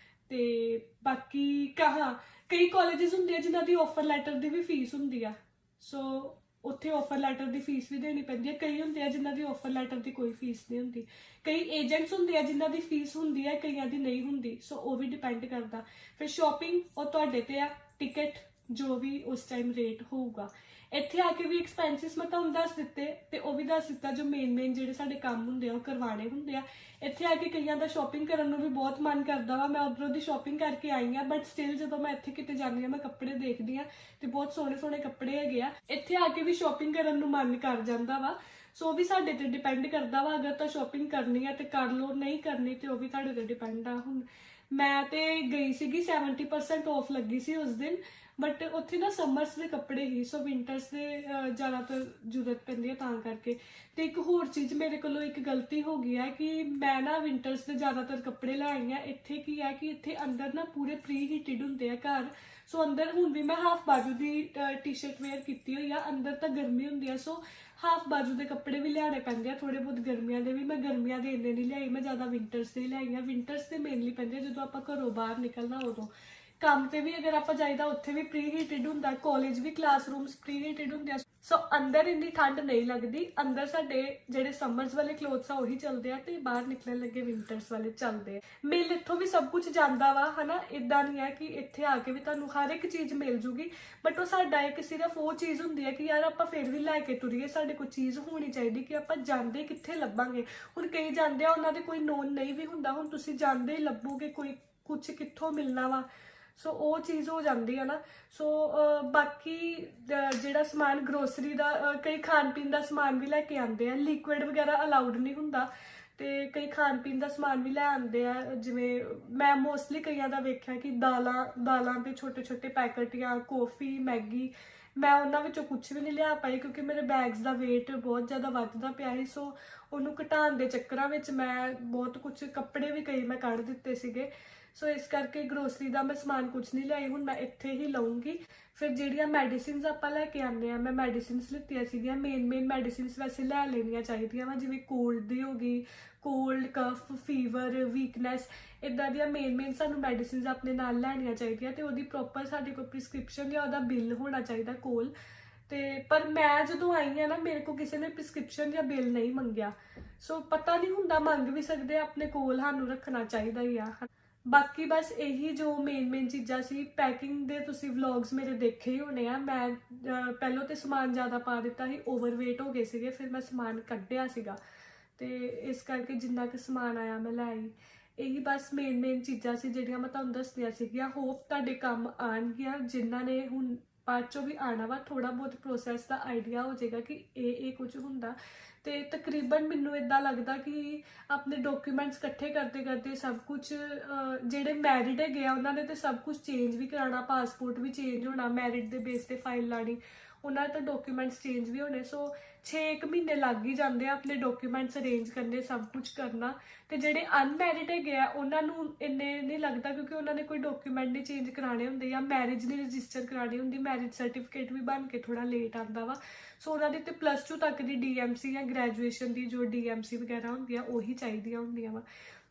ਤੇ ਬਾਕੀ ਕਈ ਕਾਲਜਸ ਹੁੰਦੇ ਆ ਜਿਨ੍ਹਾਂ ਦੀ ਆਫਰ ਲੈਟਰ ਦੀ ਵੀ ਫੀਸ ਹੁੰਦੀ ਆ, ਸੋ ਉੱਥੇ ਆਫਰ ਲੈਟਰ ਦੀ ਫੀਸ ਵੀ ਦੇਣੀ ਪੈਂਦੀ ਹੈ। ਕਈ ਹੁੰਦੇ ਆ ਜਿਨ੍ਹਾਂ ਦੀ ਆਫਰ ਲੈਟਰ ਦੀ ਕੋਈ ਫੀਸ ਨਹੀਂ ਹੁੰਦੀ। ਕਈ ਏਜੰਟਸ ਹੁੰਦੇ ਆ ਜਿਨ੍ਹਾਂ ਦੀ ਫੀਸ ਹੁੰਦੀ ਹੈ, ਕਈਆਂ ਦੀ ਨਹੀਂ ਹੁੰਦੀ, ਸੋ ਉਹ ਵੀ ਡਿਪੈਂਡ ਕਰਦਾ। ਫਿਰ ਸ਼ਾਪਿੰਗ ਉਹ ਤੁਹਾਡੇ ਤੇ ਆ, ਟਿਕਟ ਜੋ ਵੀ ਉਸ ਟਾਈਮ ਰੇਟ ਹੋਊਗਾ। ਇੱਥੇ ਆ ਕੇ ਵੀ ਐਕਸਪੈਂਸਿਸ ਮੈਂ ਤੁਹਾਨੂੰ ਦੱਸ ਦਿੱਤੇ, ਤੇ ਉਹ ਵੀ ਦੱਸ ਦਿੱਤਾ ਜੋ ਮੇਨ ਜਿਹੜੇ ਸਾਡੇ ਕੰਮ ਹੁੰਦੇ ਆ ਉਹ ਕਰਵਾਉਣੇ ਹੁੰਦੇ ਆ। ਇੱਥੇ ਆ ਕੇ ਕਈਆਂ ਦਾ ਸ਼ਾਪਿੰਗ ਕਰਨ ਨੂੰ ਵੀ ਬਹੁਤ ਮਨ ਕਰਦਾ ਵਾ। ਮੈਂ ਉੱਧਰੋਂ ਦੀ ਸ਼ਾਪਿੰਗ ਕਰਕੇ ਆਈ ਹਾਂ, ਬਟ ਸਟਿਲ ਜਦੋਂ ਮੈਂ ਇੱਥੇ ਕਿਤੇ ਜਾਂਦੀ ਹਾਂ, ਮੈਂ ਕੱਪੜੇ ਦੇਖਦੀ ਹਾਂ ਤੇ ਬਹੁਤ ਸੋਹਣੇ ਕੱਪੜੇ ਹੈਗੇ ਆ। ਇੱਥੇ ਆ ਕੇ ਵੀ ਸ਼ਾਪਿੰਗ ਕਰਨ ਨੂੰ ਮਨ ਕਰ ਜਾਂਦਾ ਵਾ। ਸੋ ਉਹ ਵੀ ਸਾਡੇ ਤੇ ਡਿਪੈਂਡ ਕਰਦਾ ਵਾ, ਅਗਰ ਤਾਂ ਸ਼ਾਪਿੰਗ ਕਰਨੀ ਹੈ ਤੇ ਕਰ ਲਓ, ਨਹੀਂ ਕਰਨੀ ਤੇ ਉਹ ਵੀ ਤੁਹਾਡੇ ਤੇ ਡਿਪੈਂਡ ਆ। ਹੁਣ ਮੈਂ ਤੇ ਗਈ ਸੀਗੀ, 70% ਆਫ ਲੱਗੀ ਸੀ ਉਸ ਦਿਨ, ਬਟ ਉੱਥੇ ਨਾ ਸਮਰਸ ਦੇ ਕੱਪੜੇ ਹੀ, ਸੋ ਵਿੰਟਰਸ ਦੇ ਜ਼ਿਆਦਾਤਰ ਜ਼ਰੂਰਤ ਪੈਂਦੀ ਹੈ ਤਾਂ ਕਰਕੇ। ਤੇ ਇੱਕ ਹੋਰ ਚੀਜ਼ ਮੇਰੇ ਕੋਲੋਂ ਇੱਕ ਗਲਤੀ ਹੋ ਗਈ ਹੈ ਕਿ ਮੈਂ ਨਾ ਵਿੰਟਰਸ ਦੇ ਜ਼ਿਆਦਾਤਰ ਕੱਪੜੇ ਲੈ ਆਈ ਹਾਂ। ਇੱਥੇ ਕੀ ਹੈ ਕਿ ਇੱਥੇ ਅੰਦਰ ਨਾ ਪੂਰੇ ਪ੍ਰੀ ਹੀਟਡ ਹੁੰਦੇ ਆ ਘਰ, ਸੋ ਅੰਦਰ ਹੁਣ ਵੀ ਮੈਂ ਹਾਫ ਬਾਜੂ ਦੀ ਟੀ-ਸ਼ਰਟ ਵੇਅਰ ਕੀਤੀ ਹੋਈ ਆ, ਅੰਦਰ ਤਾਂ ਗਰਮੀ ਹੁੰਦੀ ਆ, ਸੋ ਹਾਫ ਬਾਜੂ ਦੇ ਕੱਪੜੇ ਵੀ ਲਿਆਉਣੇ ਪੈਂਦੇ ਆ, ਥੋੜੇ ਬਹੁਤ ਗਰਮੀਆਂ ਦੇ ਵੀ। ਮੈਂ ਗਰਮੀਆਂ ਦੇ ਇੰਨੇ ਨਹੀਂ ਲਿਆਈ, ਮੈਂ ਜ਼ਿਆਦਾ ਵਿੰਟਰਸ ਦੇ ਲਿਆਈ ਆ। ਵਿੰਟਰਸ ਦੇ ਮੇਨਲੀ ਪੈਂਦੇ ਆ ਜਦੋਂ ਆਪਾਂ ਘਰੋਂ ਬਾਹਰ ਨਿਕਲਣਾ, ਉਦੋਂ। ਕੰਮ ਤੇ ਵੀ ਅਗਰ ਆਪਾਂ ਜਾਈਦਾ ਉੱਥੇ ਵੀ ਪ੍ਰੀ ਹੀਟਡ ਹੁੰਦਾ, ਕਾਲਜ ਵੀ ਕਲਾਸਰੂਮਸ ਪ੍ਰੀ ਹੀਟਡ ਹੁੰਦੇ ਆ, ਸੋ ਅੰਦਰ ਇੰਨੀ ਠੰਡ ਨਹੀਂ ਲੱਗਦੀ। ਅੰਦਰ ਸਾਡੇ ਜਿਹੜੇ ਸਮਰਸ ਵਾਲੇ ਕਲੋਥਸ ਆ ਉਹੀ ਚੱਲਦੇ ਆ, ਤੇ ਬਾਹਰ ਨਿਕਲਣ ਲੱਗੇ ਵਿੰਟਰਸ ਵਾਲੇ ਚੱਲਦੇ ਆ। ਮਿਲ ਇੱਥੋਂ ਵੀ ਸਭ ਕੁਝ ਜਾਂਦਾ ਵਾ, ਹਨਾ। ਇਦਾਂ ਨਹੀਂ ਹੈ ਕਿ ਇੱਥੇ ਆ ਕੇ ਵੀ ਤੁਹਾਨੂੰ ਹਰ ਇੱਕ ਚੀਜ਼ ਮਿਲ ਜੂਗੀ, ਬਟ ਉਹ ਸਾਡਾ ਇੱਕ ਸਿਰਫ ਉਹ ਚੀਜ਼ ਹੁੰਦੀ ਹੈ ਕਿ ਯਾਰ ਆਪਾਂ ਫਿਰ ਵੀ ਲੈ ਕੇ ਤੁਰੀਏ, ਸਾਡੇ ਕੋਲ ਚੀਜ਼ ਹੋਣੀ ਚਾਹੀਦੀ ਕਿ ਆਪਾਂ ਜਾਂਦੇ ਕਿੱਥੇ ਲੱਭਾਂਗੇ। ਹੁਣ ਕਈ ਜਾਂਦੇ ਆ, ਉਹਨਾਂ ਦੇ ਕੋਈ ਨੋਨ ਨਹੀਂ ਵੀ ਹੁੰਦਾ, ਹੁਣ ਤੁਸੀਂ ਜਾਂਦੇ ਹੀ ਲੱਭੋਗੇ ਕੋਈ ਕੁਝ ਕਿੱਥੋਂ ਮਿਲਣਾ ਵਾ, ਸੋ ਉਹ ਚੀਜ਼ ਹੋ ਜਾਂਦੀ ਹੈ ਨਾ। ਸੋ ਬਾਕੀ ਜਿਹੜਾ ਸਮਾਨ ਗਰੋਸਰੀ ਦਾ, ਕਈ ਖਾਣ ਪੀਣ ਦਾ ਸਮਾਨ ਵੀ ਲੈ ਕੇ ਆਉਂਦੇ ਆ, ਲਿਕੁਇਡ ਵਗੈਰਾ ਅਲਾਉਡ ਨਹੀਂ ਹੁੰਦਾ, ਤੇ ਕਈ ਖਾਣ ਪੀਣ ਦਾ ਸਮਾਨ ਵੀ ਲੈ ਆਉਂਦੇ ਆ। ਜਿਵੇਂ ਮੈਂ ਮੋਸਟਲੀ ਕਈਆਂ ਦਾ ਵੇਖਿਆ ਕਿ ਦਾਲਾਂ ਦੇ ਛੋਟੇ ਪੈਕਟ ਜਾਂ ਕੌਫੀ, ਮੈਗੀ, ਮੈਂ ਉਹਨਾਂ ਵਿੱਚੋਂ ਕੁਝ ਵੀ ਨਹੀਂ ਲਿਆ ਪਾਈ ਕਿਉਂਕਿ ਮੇਰੇ ਬੈਗਸ ਦਾ ਵੇਟ ਬਹੁਤ ਜ਼ਿਆਦਾ ਵੱਧਦਾ ਪਿਆ ਸੀ। ਸੋ ਉਹਨੂੰ ਘਟਾਉਣ ਦੇ ਚੱਕਰਾਂ ਵਿੱਚ ਮੈਂ ਬਹੁਤ ਕੁਝ, ਕੱਪੜੇ ਵੀ ਕਈ ਮੈਂ ਕੱਢ ਦਿੱਤੇ ਸੀਗੇ, ਸੋ ਇਸ ਕਰਕੇ ਗਰੋਸਰੀ ਦਾ ਮੈਂ ਸਮਾਨ ਕੁਝ ਨਹੀਂ ਲਿਆਈ। ਹੁਣ ਮੈਂ ਇੱਥੇ ਹੀ ਲਊਂਗੀ। ਫਿਰ ਜਿਹੜੀਆਂ ਮੈਡੀਸਿਨਸ ਆਪਾਂ ਲੈ ਕੇ ਆਉਂਦੇ ਆ, ਮੈਂ ਮੈਡੀਸਿਨਸ ਲਿੱਤੀਆਂ ਸੀਗੀਆਂ। ਮੇਨ ਮੈਡੀਸਿਨਸ ਵੈਸੇ ਲੈ ਲੈਣੀਆਂ ਚਾਹੀਦੀਆਂ ਵਾ, ਜਿਵੇਂ ਕੋਲਡ ਦੀ ਹੋ ਗਈ, ਕੋਲਡ, ਕਫ, ਫੀਵਰ, ਵੀਕਨੈਸ, ਇੱਦਾਂ ਦੀਆਂ ਮੇਨ ਸਾਨੂੰ ਮੈਡੀਸਿਨਸ ਆਪਣੇ ਨਾਲ ਲੈਣੀਆਂ ਚਾਹੀਦੀਆਂ, ਤੇ ਉਹਦੀ ਪ੍ਰੋਪਰ ਸਾਡੇ ਕੋਲ ਪ੍ਰਿਸਕ੍ਰਿਪਸ਼ਨ ਜਾਂ ਉਹਦਾ ਬਿੱਲ ਹੋਣਾ ਚਾਹੀਦਾ ਕੋਲ। ਤੇ ਪਰ ਮੈਂ ਜਦੋਂ ਆਈ ਹਾਂ ਨਾ, ਮੇਰੇ ਕੋਲ ਕਿਸੇ ਨੇ ਪ੍ਰਿਸਕ੍ਰਿਪਸ਼ਨ ਜਾਂ ਬਿੱਲ ਨਹੀਂ ਮੰਗਿਆ। ਸੋ ਪਤਾ ਨਹੀਂ ਹੁੰਦਾ, ਮੰਗ ਵੀ ਸਕਦੇ ਆ, ਆਪਣੇ ਕੋਲ ਸਾਨੂੰ ਰੱਖਣਾ ਚਾਹੀਦਾ ਹੀ ਆ। ਬਾਕੀ ਬਸ ਇਹੀ ਜੋ ਮੇਨ ਚੀਜ਼ਾਂ ਸੀ। ਪੈਕਿੰਗ ਦੇ ਤੁਸੀਂ ਵਲੌਗਸ ਮੇਰੇ ਦੇਖੇ ਹੀ ਹੋਣੇ ਆ। ਮੈਂ ਪਹਿਲਾਂ ਤੇ ਸਮਾਨ ਜ਼ਿਆਦਾ ਪਾ ਦਿੱਤਾ ਸੀ, ਓਵਰਵੇਟ ਹੋ ਗਏ ਸੀਗੇ, ਫਿਰ ਮੈਂ ਸਮਾਨ ਕੱਢਿਆ ਸੀਗਾ ਤੇ ਇਸ ਕਰਕੇ ਜਿੰਨਾ ਕਿ ਸਮਾਨ ਆਇਆ ਮੈਂ ਲੈ ਆਈ। ਇਹੀ ਬਸ ਮੇਨ ਚੀਜ਼ਾਂ ਸੀ ਜਿਹੜੀਆਂ ਮੈਂ ਤੁਹਾਨੂੰ ਦੱਸਣੀਆਂ ਸੀਗੀਆਂ। ਹੋਪ ਤੁਹਾਡੇ ਕੰਮ ਆਉਣਗੀਆਂ, ਜਿਨ੍ਹਾਂ ਨੇ ਹੁਣ ਬਾਅਦ ਚੋਂ ਵੀ ਆਉਣਾ ਵਾ, ਥੋੜਾ ਬਹੁਤ ਪ੍ਰੋਸੈਸ ਦਾ ਆਈਡੀਆ ਹੋ ਜਾਏਗਾ ਕਿ ਇਹ ਕੁਝ ਹੁੰਦਾ। ਤੇ ਤਕਰੀਬਨ ਮੈਨੂੰ ਇਦਾਂ ਲੱਗਦਾ ਕਿ ਆਪਣੇ ਡਾਕੂਮੈਂਟਸ ਇਕੱਠੇ ਕਰਦੇ ਕਰਦੇ ਸਭ ਕੁਝ, ਜਿਹੜੇ ਮੈਰਿਡ ਹੈਗੇ ਆ ਉਹਨਾਂ ਨੇ ਤੇ ਸਭ ਕੁਝ ਚੇਂਜ ਵੀ ਕਰਾਉਣਾ, ਪਾਸਪੋਰਟ ਵੀ ਚੇਂਜ ਹੋਣਾ, ਮੈਰਿਡ ਦੇ ਬੇਸ ਤੇ ਫਾਈਲ ਲਾਣੀ, ਉਹਨਾਂ ਦੇ ਤਾਂ ਡਾਕੂਮੈਂਟਸ ਚੇਂਜ ਵੀ ਹੋਣੇ। ਸੋ 6 ਮਹੀਨੇ ਲੱਗ ਹੀ ਜਾਂਦੇ ਆ ਆਪਣੇ ਡਾਕੂਮੈਂਟਸ ਅਰੇਂਜ ਕਰਨੇ, ਸਭ ਕੁਝ ਕਰਨਾ। ਤੇ ਜਿਹੜੇ ਅਨਮੈਰਿਡ ਹੈਗੇ ਆ ਉਹਨਾਂ ਨੂੰ ਇੰਨੇ ਨਹੀਂ ਲੱਗਦਾ, ਕਿਉਂਕਿ ਉਹਨਾਂ ਨੇ ਕੋਈ ਡਾਕੂਮੈਂਟ ਨਹੀਂ ਚੇਂਜ ਕਰਾਣੇ ਹੁੰਦੇ ਜਾਂ ਮੈਰਿਜ ਨਹੀਂ ਰਜਿਸਟਰ ਕਰਾਣੀ ਹੁੰਦੀ। ਮੈਰਿਜ ਸਰਟੀਫਿਕੇਟ ਵੀ ਬਣ ਕੇ ਥੋੜਾ ਲੇਟ ਆਉਂਦਾ ਵਾ। ਸੋ ਉਹਨਾਂ ਦੀ ਤੇ +2 ਤੱਕ ਦੀ DMC ਜਾਂ ਗ੍ਰੈਜੂਏਸ਼ਨ ਦੀ ਜੋ DMC ਵਗੈਰਾ ਹੁੰਦੀ ਆ ਉਹੀ ਚਾਹੀਦੀਆਂ ਹੁੰਦੀਆਂ ਵਾ।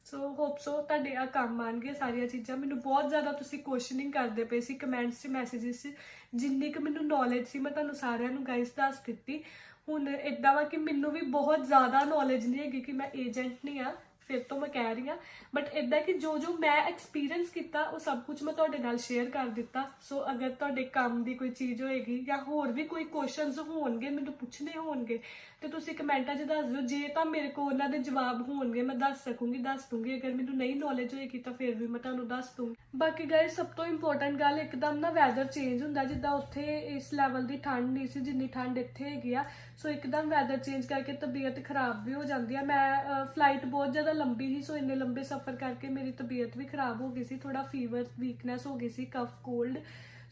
ਸੋ ਹੋਪ ਸੋ ਤੁਹਾਡੇ ਆ ਕੰਮ ਆਉਣਗੇ ਸਾਰੀਆਂ ਚੀਜ਼ਾਂ। ਮੈਨੂੰ ਬਹੁਤ ਜ਼ਿਆਦਾ ਤੁਸੀਂ ਕੁਐਸਚਨਿੰਗ ਕਰਦੇ ਪਏ ਸੀ ਕਮੈਂਟਸ 'ਚ, ਮੈਸੇजेस 'ਚ। ਜਿੰਨੀ ਕੁ ਮੈਨੂੰ ਨੌਲੇਜ ਸੀ ਮੈਂ ਤੁਹਾਨੂੰ ਸਾਰਿਆਂ ਨੂੰ ਗਾਈਸ ਦੱਸ ਦਿੱਤੀ। ਹੁਣ ਇੱਦਾਂ ਵਾ ਕਿ ਮੈਨੂੰ ਵੀ ਬਹੁਤ ਜ਼ਿਆਦਾ ਨੌਲੇਜ ਨਹੀਂ ਹੈਗੀ, ਕਿ ਮੈਂ ਏਜੰਟ ਨਹੀਂ ਆ, ਫਿਰ ਤੋਂ ਮੈਂ ਕਹਿ ਰਹੀ ਹਾਂ। ਬਟ ਇੱਦਾਂ ਕਿ ਜੋ ਮੈਂ ਐਕਸਪੀਰੀਅੰਸ ਕੀਤਾ ਉਹ ਸਭ ਕੁਝ ਮੈਂ ਤੁਹਾਡੇ ਨਾਲ ਸ਼ੇਅਰ ਕਰ ਦਿੱਤਾ। ਸੋ ਅਗਰ ਤੁਹਾਡੇ ਕੰਮ ਦੀ ਕੋਈ ਚੀਜ਼ ਹੋਏਗੀ ਜਾਂ ਹੋਰ ਵੀ ਕੋਈ ਕੁਐਸਚਨਸ ਹੋਣਗੇ, ਮੈਨੂੰ ਪੁੱਛਣੇ ਹੋਣਗੇ, ਤੇ ਤੁਸੀਂ ਕਮੈਂਟਾਂ 'ਚ ਦੱਸ ਦਿਓ। ਜੇ ਤਾਂ ਮੇਰੇ ਕੋਲ ਉਹਨਾਂ ਦੇ ਜਵਾਬ ਹੋਣਗੇ ਮੈਂ ਦੱਸ ਸਕੂੰਗੀ, ਦੱਸ ਦੂੰਗੀ। ਅਗਰ ਮੈਨੂੰ ਨਹੀਂ ਨੌਲੇਜ ਹੋਏਗੀ ਤਾਂ ਫਿਰ ਵੀ ਮੈਂ ਤੁਹਾਨੂੰ ਦੱਸ ਦੂੰਗੀ। ਬਾਕੀ ਗਾਇਸ ਸਭ ਤੋਂ ਇੰਪੋਰਟੈਂਟ ਗੱਲ, ਇੱਕਦਮ ਨਾ ਵੈਦਰ ਚੇਂਜ ਹੁੰਦਾ, ਜਿੱਦਾਂ ਉੱਥੇ ਇਸ ਲੈਵਲ ਦੀ ਠੰਡ ਨਹੀਂ ਸੀ ਜਿੰਨੀ ਠੰਡ ਇੱਥੇ ਹੈਗੀ ਆ। ਸੋ ਇੱਕਦਮ ਵੈਦਰ ਚੇਂਜ ਕਰਕੇ ਤਬੀਅਤ ਖਰਾਬ ਵੀ ਹੋ ਜਾਂਦੀ ਆ। ਮੈਂ ਫਲਾਈਟ ਬਹੁਤ ਜ਼ਿਆਦਾ ਲੰਬੀ ਸੀ, ਸੋ ਇੰਨੇ ਲੰਬੇ ਸਫ਼ਰ ਕਰਕੇ ਮੇਰੀ ਤਬੀਅਤ ਵੀ ਖਰਾਬ ਹੋ ਗਈ ਸੀ, ਥੋੜਾ ਫੀਵਰ ਵੀਕਨੈਸ ਹੋ ਗਈ ਸੀ, ਕਫ ਕੋਲਡ।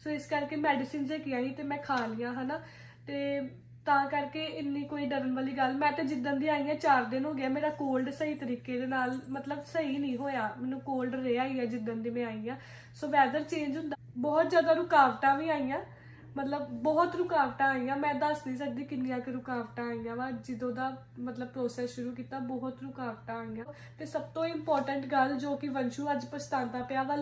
ਸੋ ਇਸ ਕਰਕੇ ਮੈਡੀਸਿਨਸ ਹੈਗੀਆਂ ਸੀ ਤੇ ਮੈਂ ਖਾ ਲਈਆਂ ਹਨਾ। ਤੇ ਤਾਂ ਕਰਕੇ ਇੰਨੀ ਕੋਈ ਡਰਨ ਵਾਲੀ ਗੱਲ। ਮੈਂ ਤਾਂ ਜਿੱਦਣ ਦੀ ਆਈ ਹਾਂ 4 ਦਿਨ ਹੋ ਗਿਆ, ਮੇਰਾ ਕੋਲਡ ਸਹੀ ਤਰੀਕੇ ਦੇ ਨਾਲ ਮਤਲਬ ਸਹੀ ਨਹੀਂ ਹੋਇਆ, ਮੈਨੂੰ ਕੋਲਡ ਰਿਹਾ ਹੀ ਹੈ ਜਿੱਦਣ ਦੀ ਮੈਂ ਆਈ ਹਾਂ। ਸੋ ਵੈਦਰ ਚੇਂਜ ਹੁੰਦਾ, ਬਹੁਤ ਜ਼ਿਆਦਾ ਰੁਕਾਵਟਾਂ ਵੀ ਆਈਆਂ, ਮਤਲਬ ਬਹੁਤ ਰੁਕਾਵਟਾਂ ਆਈਆਂ। ਮੈਂ ਦੱਸ ਨਹੀਂ ਸਕਦੀ ਕਿੰਨੀਆਂ ਕੁ ਰੁਕਾਵਟਾਂ ਆਈਆਂ ਵਾ ਜਦੋਂ ਦਾ ਮਤਲਬ ਪ੍ਰੋਸੈਸ ਸ਼ੁਰੂ ਕੀਤਾ, ਬਹੁਤ ਰੁਕਾਵਟਾਂ ਆਈਆਂ। ਤੇ ਸਭ ਤੋਂ ਇੰਪੋਰਟੈਂਟ ਗੱਲ ਜੋ ਕਿ ਵੰਸ਼ੂ ਅੱਜ ਪਛਤਾਉਂਦਾ ਪਿਆ ਵਾ,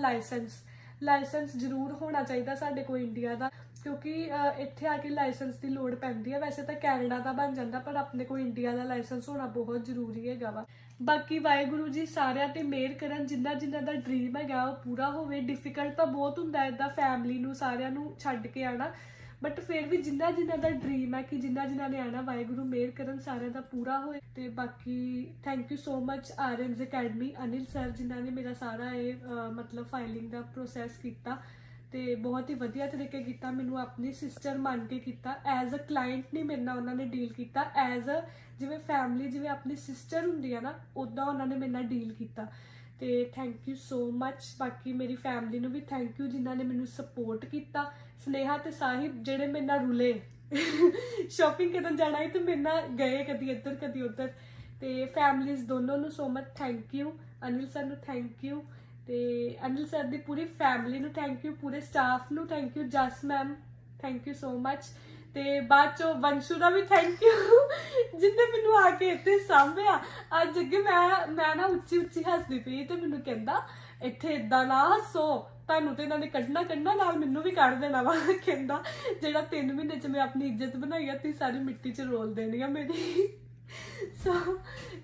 ਲਾਇਸੈਂਸ ਜ਼ਰੂਰ ਹੋਣਾ ਚਾਹੀਦਾ ਸਾਡੇ ਕੋਲ ਇੰਡੀਆ ਦਾ, ਕਿਉਂਕਿ ਇੱਥੇ ਆ ਕੇ ਲਾਇਸੈਂਸ ਦੀ ਲੋੜ ਪੈਂਦੀ ਹੈ। ਵੈਸੇ ਤਾਂ ਕੈਨੇਡਾ ਦਾ ਬਣ ਜਾਂਦਾ, ਪਰ ਆਪਣੇ ਕੋਲ ਇੰਡੀਆ ਦਾ ਲਾਇਸੈਂਸ ਹੋਣਾ ਬਹੁਤ ਜ਼ਰੂਰੀ ਹੈਗਾ ਵਾ। ਬਾਕੀ ਵਾਹਿਗੁਰੂ ਜੀ ਸਾਰਿਆਂ ਤੇ ਮਿਹਰ ਕਰਨ, ਜਿਨ੍ਹਾਂ ਦਾ ਡ੍ਰੀਮ ਹੈਗਾ ਉਹ ਪੂਰਾ ਹੋਵੇ। ਡਿਫਿਕਲਟ ਤਾਂ ਬਹੁਤ ਹੁੰਦਾ ਇੱਦਾਂ ਫੈਮਿਲੀ ਨੂੰ ਸਾਰਿਆਂ ਨੂੰ ਛੱਡ ਕੇ ਆਉਣਾ, ਬਟ ਫਿਰ ਵੀ ਜਿਨ੍ਹਾਂ ਦਾ ਡ੍ਰੀਮ ਹੈ ਕਿ ਜਿਨ੍ਹਾਂ ਨੇ ਆਉਣਾ, ਵਾਹਿਗੁਰੂ ਮਿਹਰ ਕਰਨ ਸਾਰਿਆਂ ਦਾ ਪੂਰਾ ਹੋਏ। ਤੇ ਬਾਕੀ thank you so much RN's academy, Anil sir, ਜਿਨ੍ਹਾਂ ਨੇ ਮੇਰਾ ਸਾਰਾ ਇਹ ਮਤਲਬ ਫਾਈਲਿੰਗ ਦਾ ਪ੍ਰੋਸੈਸ ਕੀਤਾ ਤੇ ਬਹੁਤ ਹੀ ਵਧੀਆ ਤਰੀਕੇ ਕੀਤਾ। ਮੈਨੂੰ ਆਪਣੀ ਸਿਸਟਰ ਮੰਨ ਕੇ ਕੀਤਾ, ਐਜ਼ ਅ ਕਲਾਇੰਟ ਨਹੀਂ ਮੇਰੇ ਨਾਲ ਉਹਨਾਂ ਨੇ ਡੀਲ ਕੀਤਾ, ਐਜ਼ ਅ ਜਿਵੇਂ ਫੈਮਿਲੀ, ਜਿਵੇਂ ਆਪਣੀ ਸਿਸਟਰ ਹੁੰਦੀ ਆ ਨਾ, ਉੱਦਾਂ ਉਹਨਾਂ ਨੇ ਮੇਰੇ ਨਾਲ ਡੀਲ ਕੀਤਾ। ਤੇ ਥੈਂਕ ਯੂ ਸੋ ਮਚ। ਬਾਕੀ ਮੇਰੀ ਫੈਮਿਲੀ ਨੂੰ ਵੀ ਥੈਂਕ ਯੂ ਜਿਨ੍ਹਾਂ ਨੇ ਮੈਨੂੰ ਸਪੋਰਟ ਕੀਤਾ। ਸਨੇਹਾ ਤੇ ਸਾਹਿਬ ਜਿਹੜੇ ਮੇਰੇ ਨਾਲ ਰੁਲੇ ਸ਼ਾਪਿੰਗ ਕਰਨ ਜਾਣਾ ਸੀ ਤੇ ਮੇਰੇ ਨਾਲ ਗਏ ਕਦੀ ਇੱਧਰ ਕਦੀ ਉੱਧਰ। ਤੇ ਫੈਮਲੀਜ਼ ਦੋਨੋਂ ਨੂੰ so much thank you. Anil sir ਨੂੰ ਥੈਂਕ ਯੂ, ਤੇ ਅਨਿਲ ਸਰ ਦੀ ਪੂਰੀ ਫੈਮਿਲੀ ਨੂੰ ਥੈਂਕ ਯੂ, ਪੂਰੇ ਸਟਾਫ ਨੂੰ thank you. Jas ma'am thank you so much. ਤੇ ਬਾਅਦ ਚੋਂ ਵੰਸ਼ੂ ਦਾ ਵੀ ਥੈਂਕ ਯੂ ਜਿਹਨੇ ਮੈਨੂੰ ਆ ਕੇ ਇੱਥੇ ਸਾਂਭਿਆ। ਅੱਜ ਅੱਗੇ ਮੈਂ ਨਾ ਉੱਚੀ ਹੱਸਦੀ ਪਈ ਤੇ ਮੈਨੂੰ ਕਹਿੰਦਾ ਇੱਥੇ ਇਦਾਂ ਨਾ ਹੱਸੋ, ਤੁਹਾਨੂੰ ਤੇ ਇਹਨਾਂ ਨੇ ਕੱਢਣਾ ਨਾਲ ਮੈਨੂੰ ਵੀ ਕੱਢ ਦੇਣਾ ਵਾ। ਕਹਿੰਦਾ ਜਿਹੜਾ 3 ਮਹੀਨੇ 'ਚ ਮੈਂ ਆਪਣੀ ਇੱਜ਼ਤ ਬਣਾਈ ਆ, ਤੁਸੀਂ ਸਾਰੀ ਮਿੱਟੀ 'ਚ ਰੋਲ ਦੇਣੀ ਆ ਮੇਰੀ। ਸੋ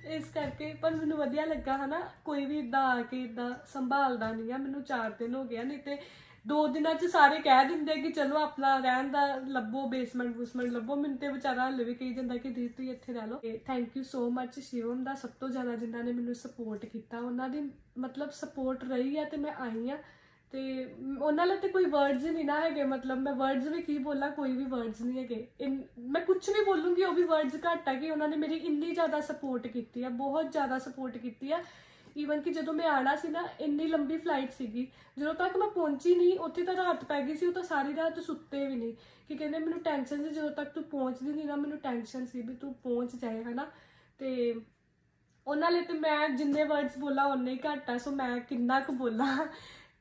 ਇਸ ਕਰਕੇ ਪਰ ਮੈਨੂੰ ਵਧੀਆ ਲੱਗਾ ਹਨਾ, ਕੋਈ ਵੀ ਇਦਾਂ ਆ ਕੇ ਇਦਾਂ ਸੰਭਾਲਦਾ ਨਹੀਂ ਆ। ਮੈਨੂੰ 4 ਦਿਨ ਹੋ ਗਿਆ, ਨਹੀਂ ਤੇ 2 ਦਿਨਾਂ 'ਚ ਸਾਰੇ ਕਹਿ ਦਿੰਦੇ ਕਿ ਚਲੋ ਆਪਣਾ ਰਹਿਣ ਦਾ ਲੱਭੋ, ਬੇਸਮੈਂਟ ਲੱਭੋ। ਮੈਨੂੰ ਤੇ ਵਿਚਾਰਾ ਹਲੇ ਵੀ ਕਹੀ ਜਾਂਦਾ ਕਿ ਦੀਦੀ ਤੁਸੀਂ ਇੱਥੇ ਰਹਿ ਲਓ। Thank you so much Shivam ਦਾ, ਸਭ ਤੋਂ ਜ਼ਿਆਦਾ ਜਿਨ੍ਹਾਂ ਨੇ ਮੈਨੂੰ ਸਪੋਰਟ ਕੀਤਾ, ਉਹਨਾਂ ਦੀ ਮਤਲਬ ਸਪੋਰਟ ਰਹੀ ਆ ਤੇ ਮੈਂ ਆਈ ਆ। ਤੇ ਉਹਨਾਂ ਲਈ ਤੇ ਕੋਈ ਵਰਡਸ ਹੀ ਨਹੀਂ ਨਾ ਹੈਗੇ, ਮਤਲਬ ਮੈਂ ਵਰਡਸ ਵੀ ਕੀ ਬੋਲਾਂ, ਕੋਈ ਵੀ ਵਰਡਸ ਨਹੀਂ ਹੈਗੇ। ਮੈਂ ਕੁਝ ਵੀ ਬੋਲੂੰਗੀ ਉਹ ਵੀ ਵਰਡਸ ਘੱਟ ਹੈ ਕਿ ਉਹਨਾਂ ਨੇ ਮੇਰੀ ਇੰਨੀ ਜ਼ਿਆਦਾ ਸਪੋਰਟ ਕੀਤੀ ਆ, ਬਹੁਤ ਜ਼ਿਆਦਾ ਸਪੋਰਟ ਕੀਤੀ ਆ। ਈਵਨ ਕਿ ਜਦੋਂ ਮੈਂ ਆਣਾ ਸੀ ਨਾ, ਇੰਨੀ ਲੰਬੀ ਫਲਾਈਟ ਸੀਗੀ, ਜਦੋਂ ਤੱਕ ਮੈਂ ਪਹੁੰਚੀ ਨਹੀਂ ਉੱਥੇ ਤਾਂ ਰਾਤ ਪੈ ਗਈ ਸੀ। ਉਹ ਤਾਂ ਸਾਰੀ ਰਾਤ ਸੁੱਤੇ ਵੀ ਨਹੀਂ, ਕਿ ਕਹਿੰਦੇ ਮੈਨੂੰ ਟੈਨਸ਼ਨ ਸੀ ਜਦੋਂ ਤੱਕ ਤੂੰ ਪਹੁੰਚਦੀ ਨਹੀਂ ਨਾ, ਮੈਨੂੰ ਟੈਨਸ਼ਨ ਸੀ ਵੀ ਤੂੰ ਪਹੁੰਚ ਜਾਏ ਹਨਾ। ਤੇ ਉਹਨਾਂ ਲਈ ਤੇ ਮੈਂ ਜਿੰਨੇ ਵਰਡਸ ਬੋਲਾਂ ਉਨੇ ਹੀ ਘੱਟ ਆ, ਸੋ ਮੈਂ ਕਿੰਨਾ ਕੁ ਬੋਲਾਂ।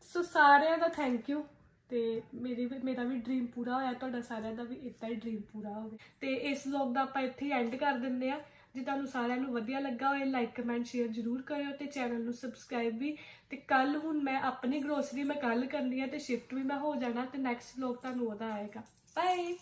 ਸੋ ਸਾਰਿਆਂ ਦਾ ਥੈਂਕ ਯੂ। ਤੇ ਮੇਰਾ ਵੀ ਡ੍ਰੀਮ ਪੂਰਾ ਹੋਇਆ, ਤੁਹਾਡਾ ਸਾਰਿਆਂ ਦਾ ਵੀ ਇੱਦਾਂ ਹੀ ਡ੍ਰੀਮ ਪੂਰਾ ਹੋਵੇ। ਤੇ ਇਸ ਵਲੌਗ ਦਾ ਆਪਾਂ ਇੱਥੇ ਐਂਡ ਕਰ ਦਿੰਦੇ ਆ। ਜੇ ਤੁਹਾਨੂੰ ਸਾਰਿਆਂ ਨੂੰ ਵਧੀਆ ਲੱਗਾ ਹੋਏ ਲਾਈਕ ਕਮੈਂਟ ਸ਼ੇਅਰ ਜ਼ਰੂਰ ਕਰਿਓ ਤੇ ਚੈਨਲ ਨੂੰ ਸਬਸਕ੍ਰਾਈਬ ਵੀ। ਤੇ ਕੱਲ ਹੁਣ ਮੈਂ ਆਪਣੀ ਗਰੋਸਰੀ ਮੈਂ ਕੱਲ ਕਰਨੀ ਹੈ ਤੇ ਸ਼ਿਫਟ ਵੀ ਮੈਂ ਹੋ ਜਾਣਾ ਤੇ ਨੈਕਸਟ ਵਲੌਗ ਤੁਹਾਨੂੰ ਉਹਦਾ ਆਏਗਾ। ਬਾਏ।